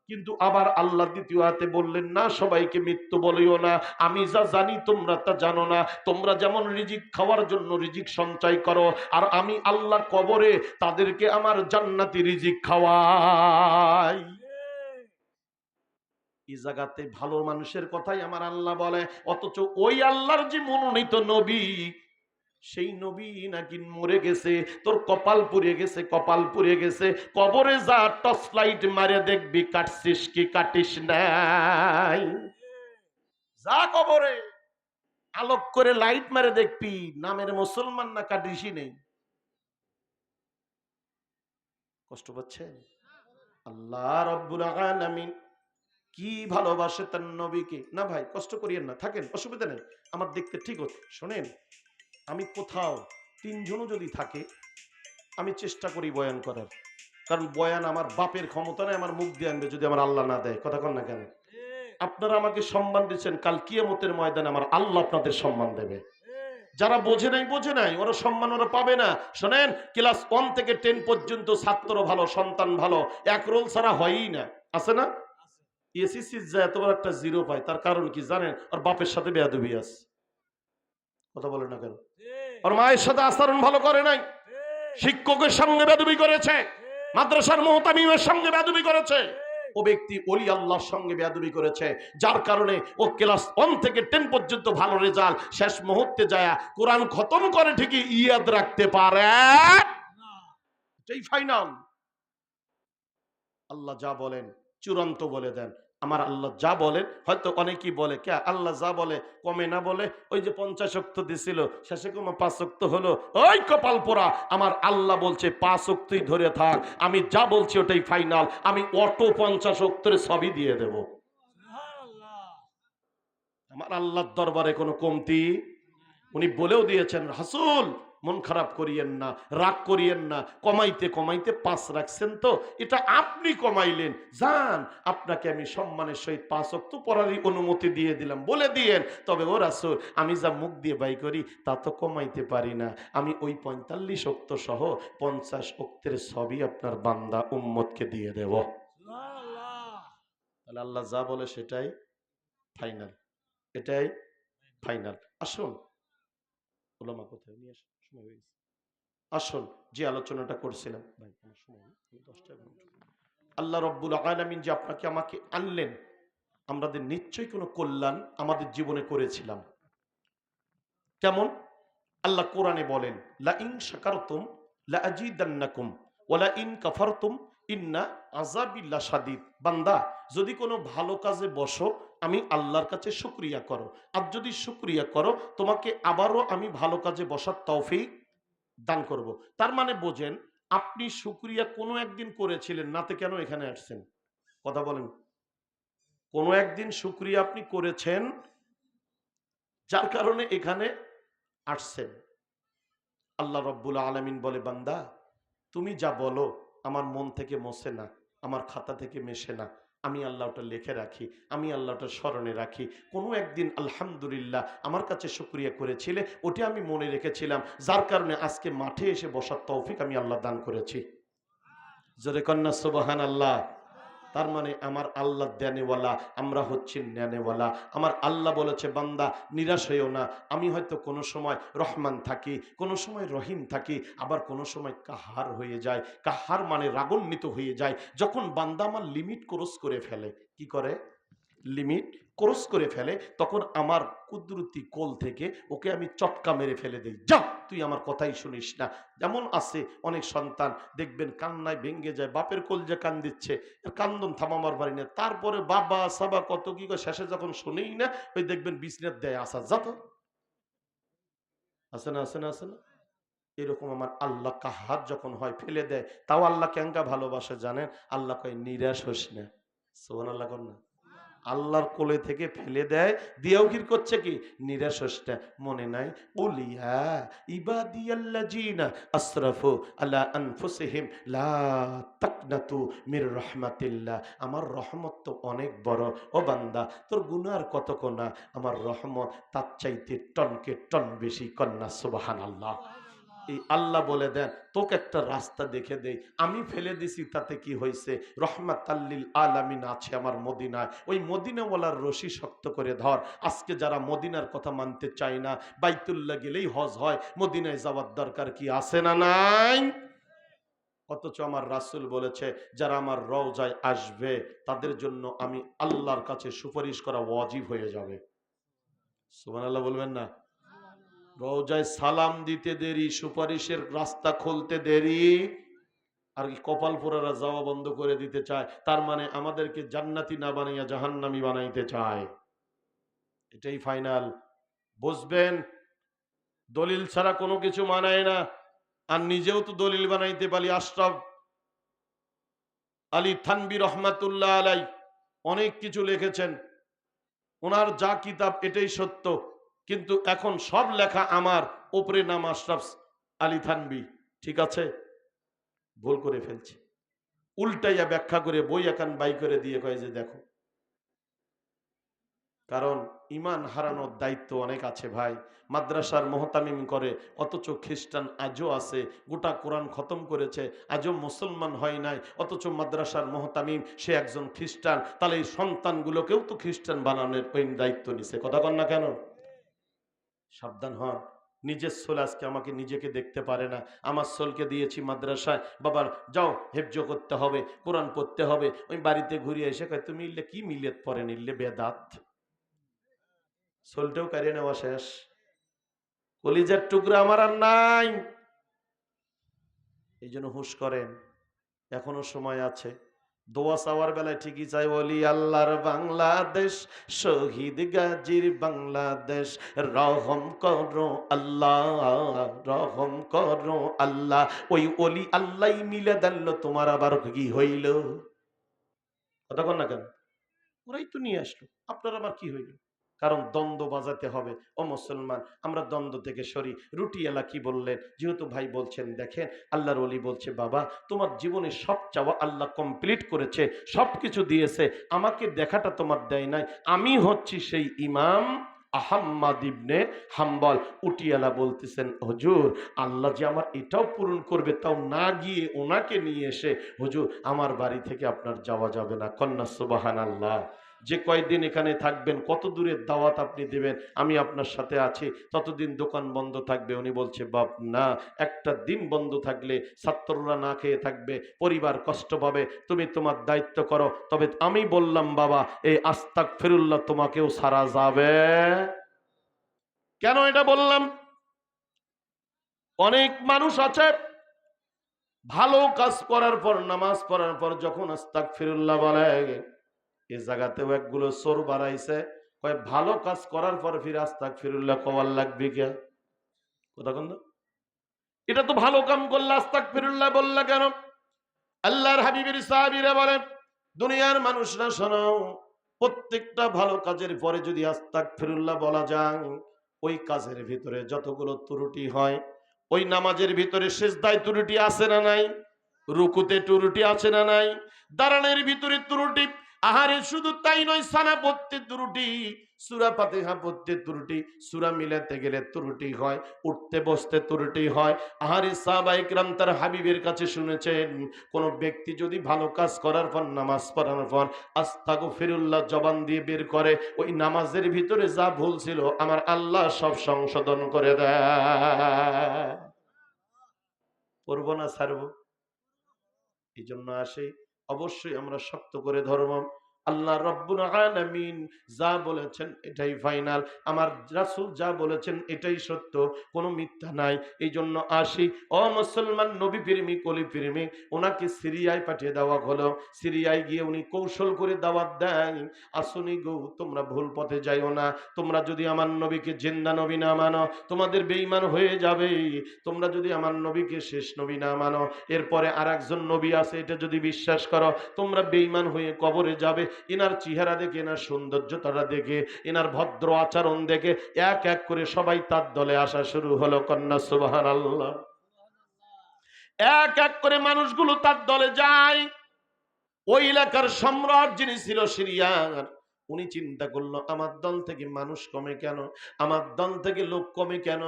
কিন্তু আবার আল্লাহ দ্বিতীয় হাতে বললেন না সবাইকে মৃত্যু বলিও না, আমি যা জানি তোমরা তা জানো না। তোমরা যেমন রিজিক খাওয়ার জন্য রিজিক সঞ্চয় করো, আর আমি আল্লাহ কবরে তাদেরকে আমার জান্নাতি রিজিক খাওয়াই। এই জায়গাতে ভালো মানুষের কথাই আমার আল্লাহ বলে, অথচ ওই আল্লাহর যে মনোনীত নবী, সেই নবী নাকি মরে গেছে। তোর কপাল পুড়ে গেছে, কপাল পুড়ে গেছে। কবরে যা, টর্চ লাইট মারে দেখবি কাটছিস কি কাটিস নাই। যা কবরে আলোক করে লাইট মারে দেখবি নামের মুসলমান না কাটিসই নেই। কষ্ট পাচ্ছেন? আল্লাহ রাব্বুল আলামিন কি ভালোবাসে তার নবীকে। না ভাই কষ্ট করিয়েন না, থাকেন, অসুবিধা নেই, আমার দেখতে ঠিক হচ্ছে। শোনেন, আমি কোথাও তিনজনও যদি থাকে আমি চেষ্টা করি বয়ান করার, কারণ বয়ান আমার বাপের ক্ষমতা নেই আমার মুখ দিয়ে আনবে যদি আমার আল্লাহ না দেয়। কথা কন না কেন? আপনারা আমাকে সম্মান দিচ্ছেন, কাল কিয়ামতের ময়দানে আমার আল্লাহ আপনাদের সম্মান দেবে। যারা বোঝে নাই বোঝে নাই, ওরা সম্মান ওরা পাবে না। শোনেন, ক্লাস 1 থেকে 10 পর্যন্ত ছাত্র ভালো, সন্তান ভালো, এক রোল ছাড়া হয়ই না, আছে না? এসিসি যে এত বড় একটা জিরো পায়, তার কারণ কি জানেন? ওর বাপের সাথে বেয়াদবি আছে। কথা বলে না কেন? ওর মায়ের সাথে আচরণ ভালো করে নাই, শিক্ষকের সঙ্গে বেয়াদবি করেছে, মাদ্রাসার মুহতামিমের সঙ্গে বেয়াদবি করেছে, ও ব্যক্তি ওলি আল্লাহর সঙ্গে বেয়াদবি করেছে। যার কারণে ও ক্লাস 1 থেকে 10 পর্যন্ত ভালো রেজাল্ট, শেষ মুহূর্তে যায় কোরআন খতম করে ঠিকই ইয়াদ রাখতে পারে না, এটাই ফাইনাল। আল্লাহ যা বলেন চূড়ান্ত বলে দেন। আমার আল্লাহ যা বলেন, হয়তো অনেকেই বলে কে আল্লাহ যা বলে কমে না বলে, ওই যে 50 ওয়াক্ত দিছিল শেষে কমে 5 ওয়াক্ত হলো, ওই কপাল পোড়া। আমার আল্লাহ বলছে 5 ওয়াক্তই ধরে থাক, আমি যা বলছি ওটাই ফাইনাল, আমি অটো 50 ওয়াক্তের সবই দিয়ে দেব। আমার আল্লাহর দরবারে কোনো কমতি। উনি বলেও দিয়েছেন, রাসূল মন খারাপ করিয়েন না, রাগ করিয়েন না, কমাইতে কমাইতে 5 রাখছেন তো, এটা আপনি কমাইলেন, যান আপনাকে আমি সম্মানের সহিত 5 ওয়াক্ত পড়ারই অনুমতি দিয়ে দিলাম, বলে দিয়েন। তবে ও রাসূল আমি যা মুখ দিয়ে বাই করি তা তো কমাইতে পারি না, আমি ওই 45 ওয়াক্ত সহ 50 ওয়াক্তের সবই আপনার বান্দা উম্মতকে দিয়ে দেব। তাহলে আল্লাহ যা বলে সেটাই ফাইনাল, এটাই ফাইনাল। আসুন ওলামা কোথায় নিয়ে আসুন, সময় হয়ে গেছে। আসুন যে আলোচনাটা করছিলাম, ভাই আমার সময় নেই, আমি 10টা আল্লাহ রাব্বুল আলামিন যে আপনাকে আমাকে আনলেন, আমাদের নিশ্চয়ই কোনো কল্যাণ আমাদের জীবনে করেছিলাম। কেমন? আল্লাহ কোরআনে বলেন, লা ইন শাকারতুম লা আজিদান্নাকুম ওয়া লা ইন কাফারতুম ইন্না আযাবি লাশাদীদ। বান্দা যদি কোনো ভালো কাজে বসো আমি আল্লাহর কাছে শুকরিয়া করো, আর যদি শুকরিয়া করো তোমাকে আবারও আমি ভালো কাজে বসার তৌফিক দান করব। তার মানে বোঝেন, আপনি শুকরিয়া কোনো একদিন করেছিলেন, নাতে কেন এখানে আসছেন? কথা বলেন। কোনো একদিন শুকরিয়া আপনি করেছেন, যার কারণে এখানে আসছেন। আল্লাহ রাব্বুল আলামিন বলে, বান্দা তুমি যা বলো আমার মন থেকে মোছে না, আমার খাতা থেকে মেশে না, আমি আল্লাহ ওটা লিখে রাখি, আমি আল্লাহ ওটা স্মরণে রাখি। কোনো একদিন আলহামদুলিল্লাহ আমার কাছে শুকরিয়া করেছিলে, ওটা আমি মনে রেখেছিলাম, যার কারণে আজকে মাঠে এসে বসার তৌফিক আমি আল্লাহ দান করেছি। জোরে কন্যা সুবহানাল্লাহ। তার মানে আমার আল্লাহ দেনেওয়ালা, আমরা হচ্ছি নেনেওয়ালা। আমার আল্লাহ বলেছে বান্দা নিরাশ হইও না, আমি হয়তো কোনো সময় রহমান থাকি, কোনো সময় রহিম থাকি, আবার কোনো সময় কাহার হয়ে যায়। কাহার মানে রাগান্বিত হয়ে যায় যখন বান্দা আমার লিমিট ক্রস করে ফেলে। কি করে? লিমিট ক্রস করে ফেলে, তখন আমার কুদরতি কোল থেকে ওকে আমি চটকা মেরে ফেলে দেই, যা তুই আমার কথাই শুনিস না। যেমন আছে অনেক সন্তান দেখবেন কান্নায় ভেঙ্গে যায়, বাপের কোল যে কান দিচ্ছে, কান্দন থামাবার পারি না, তারপরে বাবা সাবা কত কি করে, শেষে যখন শুনেই না ওই দেখবেন বিছনাত দেয় আসা যত আছে না, আছে না, আছে না। এরকম আমার আল্লাহ কাহাত যখন হয় ফেলে দেয়, তাও আল্লাহ কেঙ্কা ভালোবাসে জানেন? আল্লাহ কয় নিরাশ হোস না। সুবহানাল্লাহ কর না। আল্লাহর কোলে থেকে ফেলে দেয়, দিয়েও কি করছে? কি নিরাশ হোস না, মনে নাই উলিয়া ইবাদিয়াল্লাযিনা আসরাফু আলা আনফুসিহিম লা তাকনাতু মির রাহমাতিল্লাহ। আমার রহমত তো অনেক বড়, ও বান্দা তোর গুনার কত কোনা, আমার রহমত তার চাইতে টনকে টন বেশি। কন্যা সুবহানাল্লাহ। এই আল্লাহ বলে দেন তোকে একটা রাস্তা দেখে দেই, আমি ফেলে দিছি তাতে কি হয়েছে? রহমাতাল্লিল আলামিন আছে আমার মদিনায়, ওই মদিনাওয়ালার রশি শক্ত করে ধর। আজকে যারা মদিনার কথা মানতে চায় না, বাইতুল্লাহ গেলেই হজ হয়, মদিনায় যাওয়ার দরকার কি আছে না নাই? অথচ আমার রাসূল বলেছে যারা আমার রওজায় আসবে তাদের জন্য আমি আল্লাহর কাছে সুপারিশ করা ওয়াজিব হয়ে যাবে। সুবহানাল্লাহ বলবেন না? রওজায় সালাম দিতে দেরি, সুপারিশের রাস্তা খুলতে দেরি, আর কি কপাল পোড়ারা যাওয়া বন্ধ করে দিতে চায়। তার মানে আমাদেরকে জান্নাতি না বানাইয়া জাহান্নামী বানাইতে চায়। এটাই ফাইনাল। বুঝবেন, দলিল ছাড়া কোনো কিছু মানায় না। আর নিজেও তো দলিল বানাইতে পারি। আশরাফ আলী থানভী রহমাতুল্লাহ আলাই অনেক কিছু লিখেছেন, ওনার যা কিতাব এটাই সত্য, কিন্তু এখন সব লেখা আমার, উপরে নাম আশরাফ আলী থানভী। ঠিক আছে, ভুল করে ফেলছি, উল্টাইয়া ব্যাখ্যা করে বই একান বাই করে দিয়ে কয় যে দেখো। কারণ ইমান হারানোর দায়িত্ব অনেক আছে ভাই। মাদ্রাসার মোহতামিম করে, অথচ খ্রিস্টান আজও আছে, গোটা কোরআন খতম করেছে, আজও মুসলমান হয় নাই, অথচ মাদ্রাসার মোহতামিম সে একজন খ্রিস্টান। তাহলে এই সন্তানগুলোকেও তো খ্রিস্টান বানানোর ওই দায়িত্ব নিছে। কথা কন না কেন? সাবধান হন। নিজের সোল আজকে আমাকে নিজেকে দেখতে পারে না। আমার সোলকে দিয়েছি মাদ্রাসায়, বাবার যাও হেফজ করতে হবে, কোরআন পড়তে হবে। ওই বাড়িতে ঘুরিয়ে এসে কয় তুমি ইল্লে কি মিলিয়ত পরে নিলে বেদাত। সোলটাও কারিয়ে নেওয়া শেষ। কলিজার টুকরা আমার আর নাই। এই জন্য হুঁশ করেন, এখনো সময় আছে। দোয়া চাওয়ার বেলায় ঠিকই চাই, বলি আল্লাহর বাংলাদেশ, শহীদ গাজীর বাংলাদেশ, রহম করো আল্লাহ, রহম করো আল্লাহ। ওই অলি আল্লাহ মিলে দিল, তোমার আবার কি হইল? কথা কন না কেন? ওরাই তো নিয়ে আসলো, আপনার আবার কি হইল? কারণ দ্বন্দ্ব বাজাতে হবে। ও মুসলমান, আমরা দ্বন্দ্ব থেকে সরি। রুটিওয়ালা কি বললেন? যেহেতু ভাই বলছেন, দেখেন আল্লাহর ওলি বলছে বাবা তোমার জীবনে সব চাওয়া আল্লাহ কমপ্লিট করেছে, সব কিছু দিয়েছে, আমাকে দেখাটা তোমার দেয় নাই। আমি হচ্ছি সেই ইমাম আহম্মদ ইবনে হাম্বল। উটিয়ালা বলতেছেন হুজুর আল্লাহ যে আমার এটাও পূরণ করবে, তাও না গিয়ে ওনাকে নিয়ে এসে, হুজুর আমার বাড়ি থেকে আপনার যাওয়া যাবে না। কন্যা সুবহানাল্লাহ। যে কয়দিন এখানে থাকবেন, কত দূরের দাওয়াত আপনি দেবেন, আমি আপনার সাথে আছি, ততদিন দোকান বন্ধ থাকবে। উনি বলছে বাপ না, একটা দিন বন্ধ থাকলে ছাত্ররা না খেয়ে থাকবে, পরিবার কষ্ট পাবে, তুমি তোমার দায়িত্ব করো। তবে আমি বললাম বাবা এই আস্তাগফিরুল্লাহ তোমাকেও সারা যাবে। কেন এটা বললাম? অনেক মানুষ আছে ভালো কাজ করার পর, নামাজ পড়ার পর যখন আস্তাগফিরুল্লাহ বলে, এই জায়গাতেও একগুলো চোর বাড়াইছে, কয় ভালো কাজ করার পর ফিরে আস্তাগফিরুল্লাহ কওয়ার লাগবে কে? কথা কন না? এটা তো ভালো কাম করলে আস্তাগফিরুল্লাহ বললা কেন? আল্লাহর হাবিবের সাহাবীরা বলেন দুনিয়ার মানুষরা শোনো, প্রত্যেকটা ভালো কাজের পরে যদি আস্তাগফিরুল্লাহ বলা যায়, ওই কাজের ভিতরে যতগুলো ত্রুটি হয়, ওই নামাজের ভিতরে সিজদায় ত্রুটি আছে না নাই, রুকুতে ত্রুটি আছে না নাই, দাঁড়ানোর ভিতরে ত্রুটি, আহারে শুধু তাই নয় সানা পড়তে ত্রুটি, সূরা ফাতিহা পড়তে ত্রুটি, সূরা মিলাতে গেলে ত্রুটি হয়, উঠতে বসতে ত্রুটি হয়। আহারে সাহাবায়ে কিরাম তার হাবিবের কাছে শুনেছেন, কোন ব্যক্তি যদি ভালো কাজ করার পর, নামাজ পড়ার পর আস্তাগফিরুল্লাহ জবান দিয়ে বের করে, ওই নামাজের ভিতরে যা ভুল ছিল আমার আল্লাহ সব সংশোধন করে দেয়। পড়বো না ছাড়বো? এই জন্য আসে অবশ্যই আমরা শক্ত করে ধর্ম। আল্লাহ রাব্বুল আলামিন যা বলেছেন এটাই ফাইনাল, আমার রাসূল যা বলেছেন এটাই সত্য, কোনো মিথ্যা নাই। এই জন্য আসি ও মুসলমান নবী প্রেমিক অলি প্রেমিক, ওনাকে সিরিয়ায় পাঠিয়ে দেওয়া হলো। সিরিয়ায় গিয়ে উনি কৌশল করে দাওয়াত দেয়, আসুনি গো তোমরা ভুল পথে যাইও না, তোমরা যদি আমার নবীকে জিন্দা নবী না মানো তোমাদের বেঈমান হয়ে যাবে, তোমরা যদি আমার নবীকে শেষ নবী না মানো, এরপরে আর একজন নবী আছে এটা যদি বিশ্বাস করো, তোমরা বেঈমান হয়ে কবরে যাবে। এনার চেহারা দেখে, এনার সৌন্দর্যতা দেখে, এনার ভদ্র আচরণ দেখে এক এক করে সবাই তার দলে আসা শুরু হলো। কন্যা সুবহানাল্লাহ। এক এক করে মানুষগুলো তার দলে যায়। ওই এলাকার সম্রাট যিনি ছিল সিরিয়ার, উনি চিন্তা করলো আমার দল থেকে মানুষ কমে কেন, আমার দল থেকে লোক কমে কেন,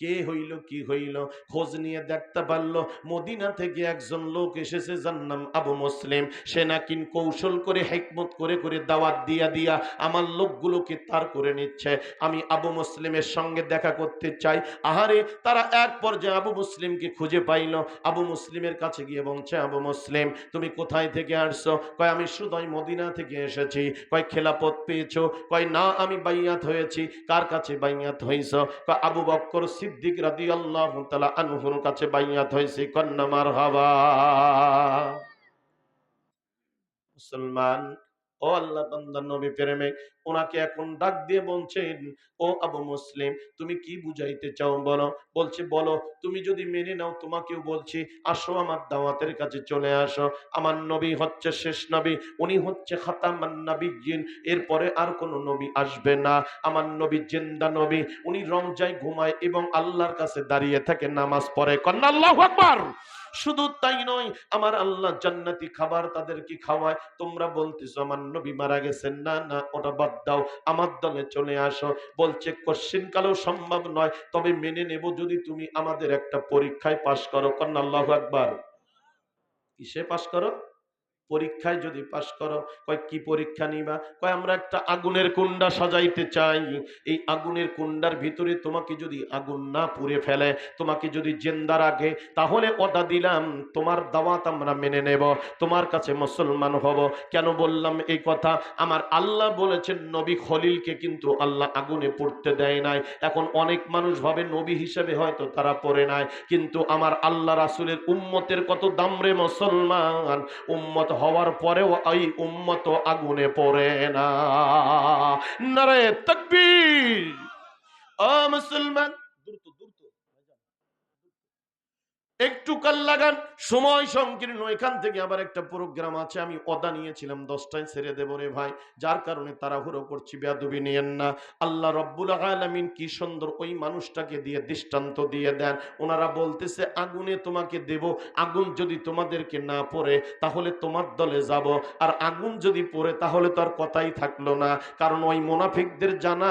কে হইল কি হইল, খোঁজ নিয়ে দেখতে পারলো মদিনা থেকে একজন লোক এসেছে যার নাম আবু মুসলিম। সে নাকি কৌশল করে হিকমত করে করে দাওয়াত দিয়া দিয়া আমার লোকগুলোকে তার করে নিচ্ছে। আমি আবু মুসলিমের সঙ্গে দেখা করতে চাই। আহারে তারা এক পর্যায়ে আবু মুসলিমকে খুঁজে পাইল। আবু মুসলিমের কাছে গিয়ে বলছে, আবু মুসলিম তুমি কোথায় থেকে আসছো? কয় আমি শুধুই মদিনা থেকে এসেছি। কয় খেলাফত পেয়েছো? কয় না আমি বাইয়াত হয়েছি। কার কাছে বাইয়াত হইছো? কয় আবু বকর সিদ্দিক রাদিয়াল্লাহু তাআলা আনহুর কাছে বাইয়াত হইছি। কন্না মারহাবা। মুসলমান ও আল্লাহ বান্দা নবী প্রেমিক, ওনাকে এখন ডাক দিয়ে বলছেন, ও আবু মুসলিম তুমি কি বুঝাইতে চাও বলো? বলছে বলো, তুমি যদি মেনে নাও তোমাকেও বলছি, আসো আমার দাওয়াতের কাছে চলে আসো। আমার নবী হচ্ছে শেষ নবী, উনি হচ্ছে খাতামান নবিয়্যিন, এরপরে আর কোনো নবী আসবে না। আমার নবী জিন্দা নবী, উনি রমজায় ঘুমায় এবং আল্লাহর কাছে দাঁড়িয়ে থাকে, নামাজ পড়ে। কন্না আল্লাহু আকবার। শুধু তাই নয়, আমার আল্লাহ জান্নাতি খাবার তাদেরকে খাওয়ায়। তোমরা বলতেছো আমার নবী মারা গেছেন, না না ওটা বাদ দাও, আমার দলে চলে আসো। বলছে কোশ্চিন কালেও সম্ভব নয়, তবে মেনে নেব যদি তুমি আমাদের একটা পরীক্ষায় পাশ করো। কন্না আল্লাহু আকবার। কিসে পাশ করো? পরীক্ষায় যদি পাশ করো। কয় কি পরীক্ষা নিবা? কয় আমরা একটা আগুনের কুন্ডা সাজাইতে চাই, এই আগুনের কুন্ডার ভিতরে তোমাকে যদি আগুন না পুড়ে ফেলে, তোমাকে যদি জিন্দা রাখে, তাহলে ওটা দিলাম তোমার দাওয়াত আমরা মেনে নেব, তোমার কাছে মুসলমান হব। কেন বললাম এই কথা? আমার আল্লাহ বলেছেন নবী খলিলকে কিন্তু আল্লাহ আগুনে পড়তে দেয় নাই। এখন অনেক মানুষ ভাবে নবী হিসেবে হয়তো তারা পড়ে নাই, কিন্তু আমার আল্লাহ রাসূলের উম্মতের কত দাম রে মুসলমান, উম্মত হওয়ার পরেও এই উম্মত আগুনে পড়ে না। নারে তাকবীর। ও মুসলমান, দ্রুত দ্রুত একটু কাল লাগান, সময় সংকীর্ণ। এখান থেকে আবার একটা প্রোগ্রাম আছে, আমি ওদা নিয়েছিলাম 10টায় ছেড়ে দেব রে ভাই, যার কারণে তাড়াহুড়ো করছি, বেয়াদবি নিয়েন না। আল্লাহ রব্বুল আলামিন কি সুন্দর ওই মানুষটাকে দিয়ে দৃষ্টান্ত দিয়ে দেন। ওনারা বলতেছে আগুনে তোমাকে দেব, আগুন যদি তোমাদেরকে না পড়ে তাহলে তোমার দলে যাব, আর আগুন যদি পড়ে তাহলে তো আর কথাই থাকলো না। কারণ ওই মুনাফিকদের জানা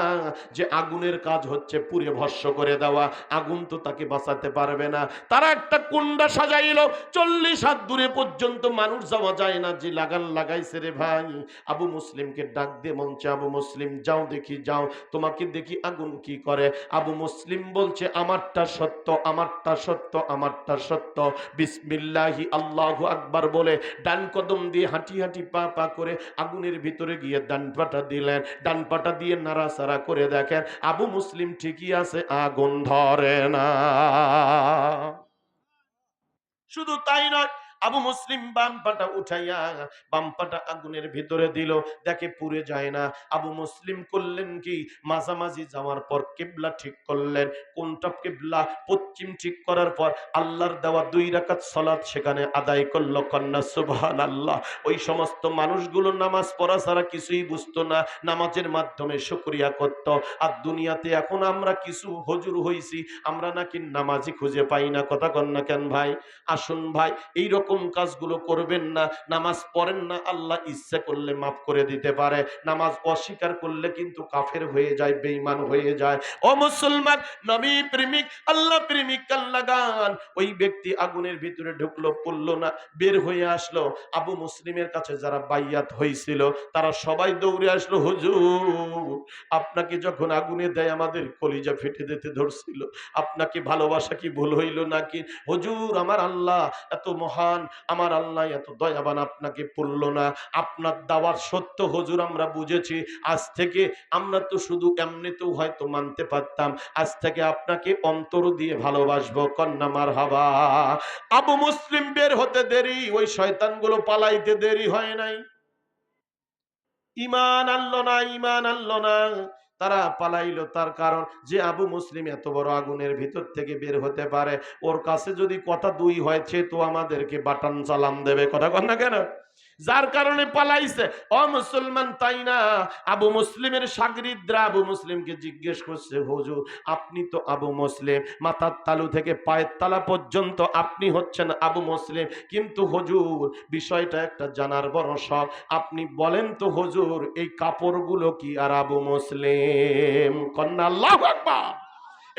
যে আগুনের কাজ হচ্ছে পুড়ে ভস্ম করে দেওয়া, আগুন তো তাকে বাঁচাতে পারবে না। তারা একটা কুন্ডা সাজাইলো, 40 হাত দূরে পর্যন্ত মানুষ যাওয়া যায় না, যে লাগান লাগাইছে রে ভাই। আবু মুসলিমকে ডাক দিয়ে বলছে, আবু মুসলিম যাও দেখি, যাও তোমাকে দেখি আগুন কি করে। আবু মুসলিম বলছে আমারটা সত্য, আমারটা সত্য, আমারটা সত্য। বিসমিল্লাহি আল্লাহু আকবার বলে ডান কদম দিয়ে হাঁটি হাঁটি পা পা করে আগুনের ভিতরে গিয়ে ডান পাটা দিলেন। ডান পাটা দিয়ে নাড়াচাড়া করে দেখেন আবু মুসলিম ঠিকই আছে, আগুন ধরে না। শুধু তাই নয়, আবু মুসলিম বাম পাটা উঠাইয়া বাম পাটা আগুনের ভিতরে দিল, দেখে পুড়ে যায় না। আবু মুসলিম করলেন কি, মাঝামাঝি যাওয়ার পর কিবলা ঠিক করলেন। কোনটা কিবলা? পশ্চিম ঠিক করার পর আল্লাহর দেওয়া 2 রাকাত সালাত সেখানে আদায় করলো। কন্যা সুবহানাল্লাহ। ওই সমস্ত মানুষগুলো নামাজ পড়া ছাড়া কিছুই বুঝতো না, নামাজের মাধ্যমে শুকরিয়া করত। আর দুনিয়াতে এখন আমরা কিছু হুজুর হইছি, আমরা নাকি নামাজি খুঁজে পাই না। কথা কন না কেন ভাই? আসুন ভাই, এইরকম এরকম কাজগুলো করবেন না। নামাজ পড়েন না, আল্লাহ ইচ্ছা করলে মাফ করে দিতে পারে। নামাজ অস্বীকার করলে কিন্তু কাফের হয়ে যায়, বেঈমান হয়ে যায়। ও মুসলমান, নবী প্রেমিক, আল্লাহ প্রেমিক কাল্লা গান, ওই ব্যক্তি আগুনের ভিতরে ঢুকলো, পড়লো না, বের হয়ে আসলো। আবু মুসলিমের কাছে যারা বাইয়াত হয়েছিল তারা সবাই দৌড়ে আসলো, হুজুর আপনাকে যখন আগুনে দেয় আমাদের কলিজা ফেটে যেতে ধরছিল, আপনাকে ভালোবাসা কি ভুল হইল নাকি? হুজুর আমার আল্লাহ এত মহান, আমার আল্লাহ এত দয়াবান, আপনাকে পড়ল না। আপনার দাওয়াত সত্য হুজুর, আমরা বুঝেছি। আজ থেকে আমরা তো শুধু এমনিতেও হয়তো মানতে পারতাম, আজ থেকে আপনাকে অন্তর দিয়ে ভালোবাসবো। কন্যা মারহাবা। আবু মুসলিম বের হতে দেরি, ওই শয়তানগুলো পালাইতে দেরি হয় নাই। ঈমান আনলো না, ঈমান আনলো না। তারা পালাইলো তার কারণ যে আবু মুসলিম এত বড় আগুনের ভিতর থেকে বের হতে পারে, ওর কাছে যদি কথা দুই হয়েছে তো আমাদেরকে বাটান চালান দেবে। কথা কন না কেন? যার কারণে পালাইছে। ও মুসলমান, তাই না? আবু মুসলিমের শাগরিদরা আবু মুসলিমকে জিজ্ঞেস করছে, হুজুর আপনি তো আবু মুসলিম, মাথার তালু থেকে পায়ের তালা পর্যন্ত আপনি হচ্ছেন আবু মুসলিম, কিন্তু হুজুর বিষয়টা একটা জানার বড় শখ, আপনি বলেন তো হুজুর এই কাপড়গুলো কি আর আবু মুসলিম? কন্যা আল্লাহু আকবার।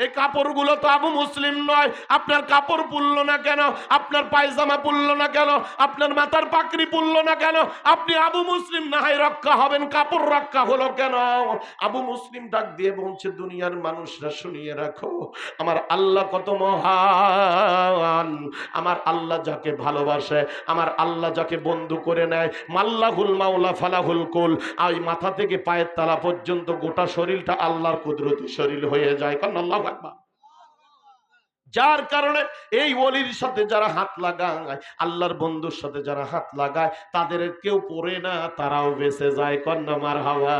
এই কাপড়গুলো তো আবু মুসলিম নয়। আপনার কাপড় পুরলো না কেন? আপনার পায়জামা পুরলো না কেন? আপনার মাথার পাকড়ি পুরলো না কেন? আপনি আবু মুসলিম না হয় রক্ষা হবেন, কাপড় রক্ষা হলো কেন? আবু মুসলিম ডাক দিয়ে বলছে, দুনিয়ার মানুষরা শুনিয়ে রাখো, আমার আল্লাহ কত মহান। আমার আল্লাহ যাকে ভালোবাসে, আমার আল্লাহ যাকে বন্ধু করে নেয়, মাল্লাহুল মাওলা ফালাহুল কুল, ওই মাথা থেকে পায়ের তালা পর্যন্ত গোটা শরীরটা আল্লাহর কুদরতি শরীর হয়ে যায়। কারণ আল্লাহু আকবার। যার কারণে এই ওলির সাথে যারা হাত লাগায়, আল্লাহর বন্ধুর সাথে যারা হাত লাগায়, তাদের কেউ পড়ে না, তারাও বেঁচে যায়। কন্যা মারহাবা।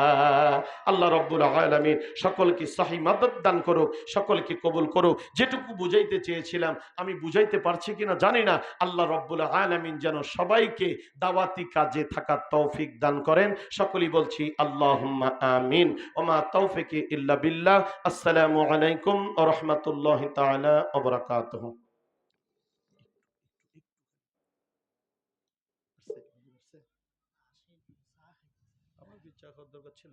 আল্লাহ রাব্বুল আলামিন সকলকে সহি মাদদ দান করুক, সকলকে কবুল করুক। যেটুকু বুঝাইতে চেয়েছিলাম আমি বুঝাইতে পারছি কিনা জানি না। আল্লাহ রাব্বুল আলামিন যেন সবাইকে দাওয়াতি কাজে থাকার তৌফিক দান করেন। সকলেই বলছি আল্লাহুম্মা আমিন। ওমা তৌফিকি ইল্লা বিল্লাহ। আসসালামু আলাইকুম ওয়া রাহমাতুল্লাহি তাআলা ওয়া বারাকাতুহু। আমার কি চা খাওয়ার দরকার ছিল?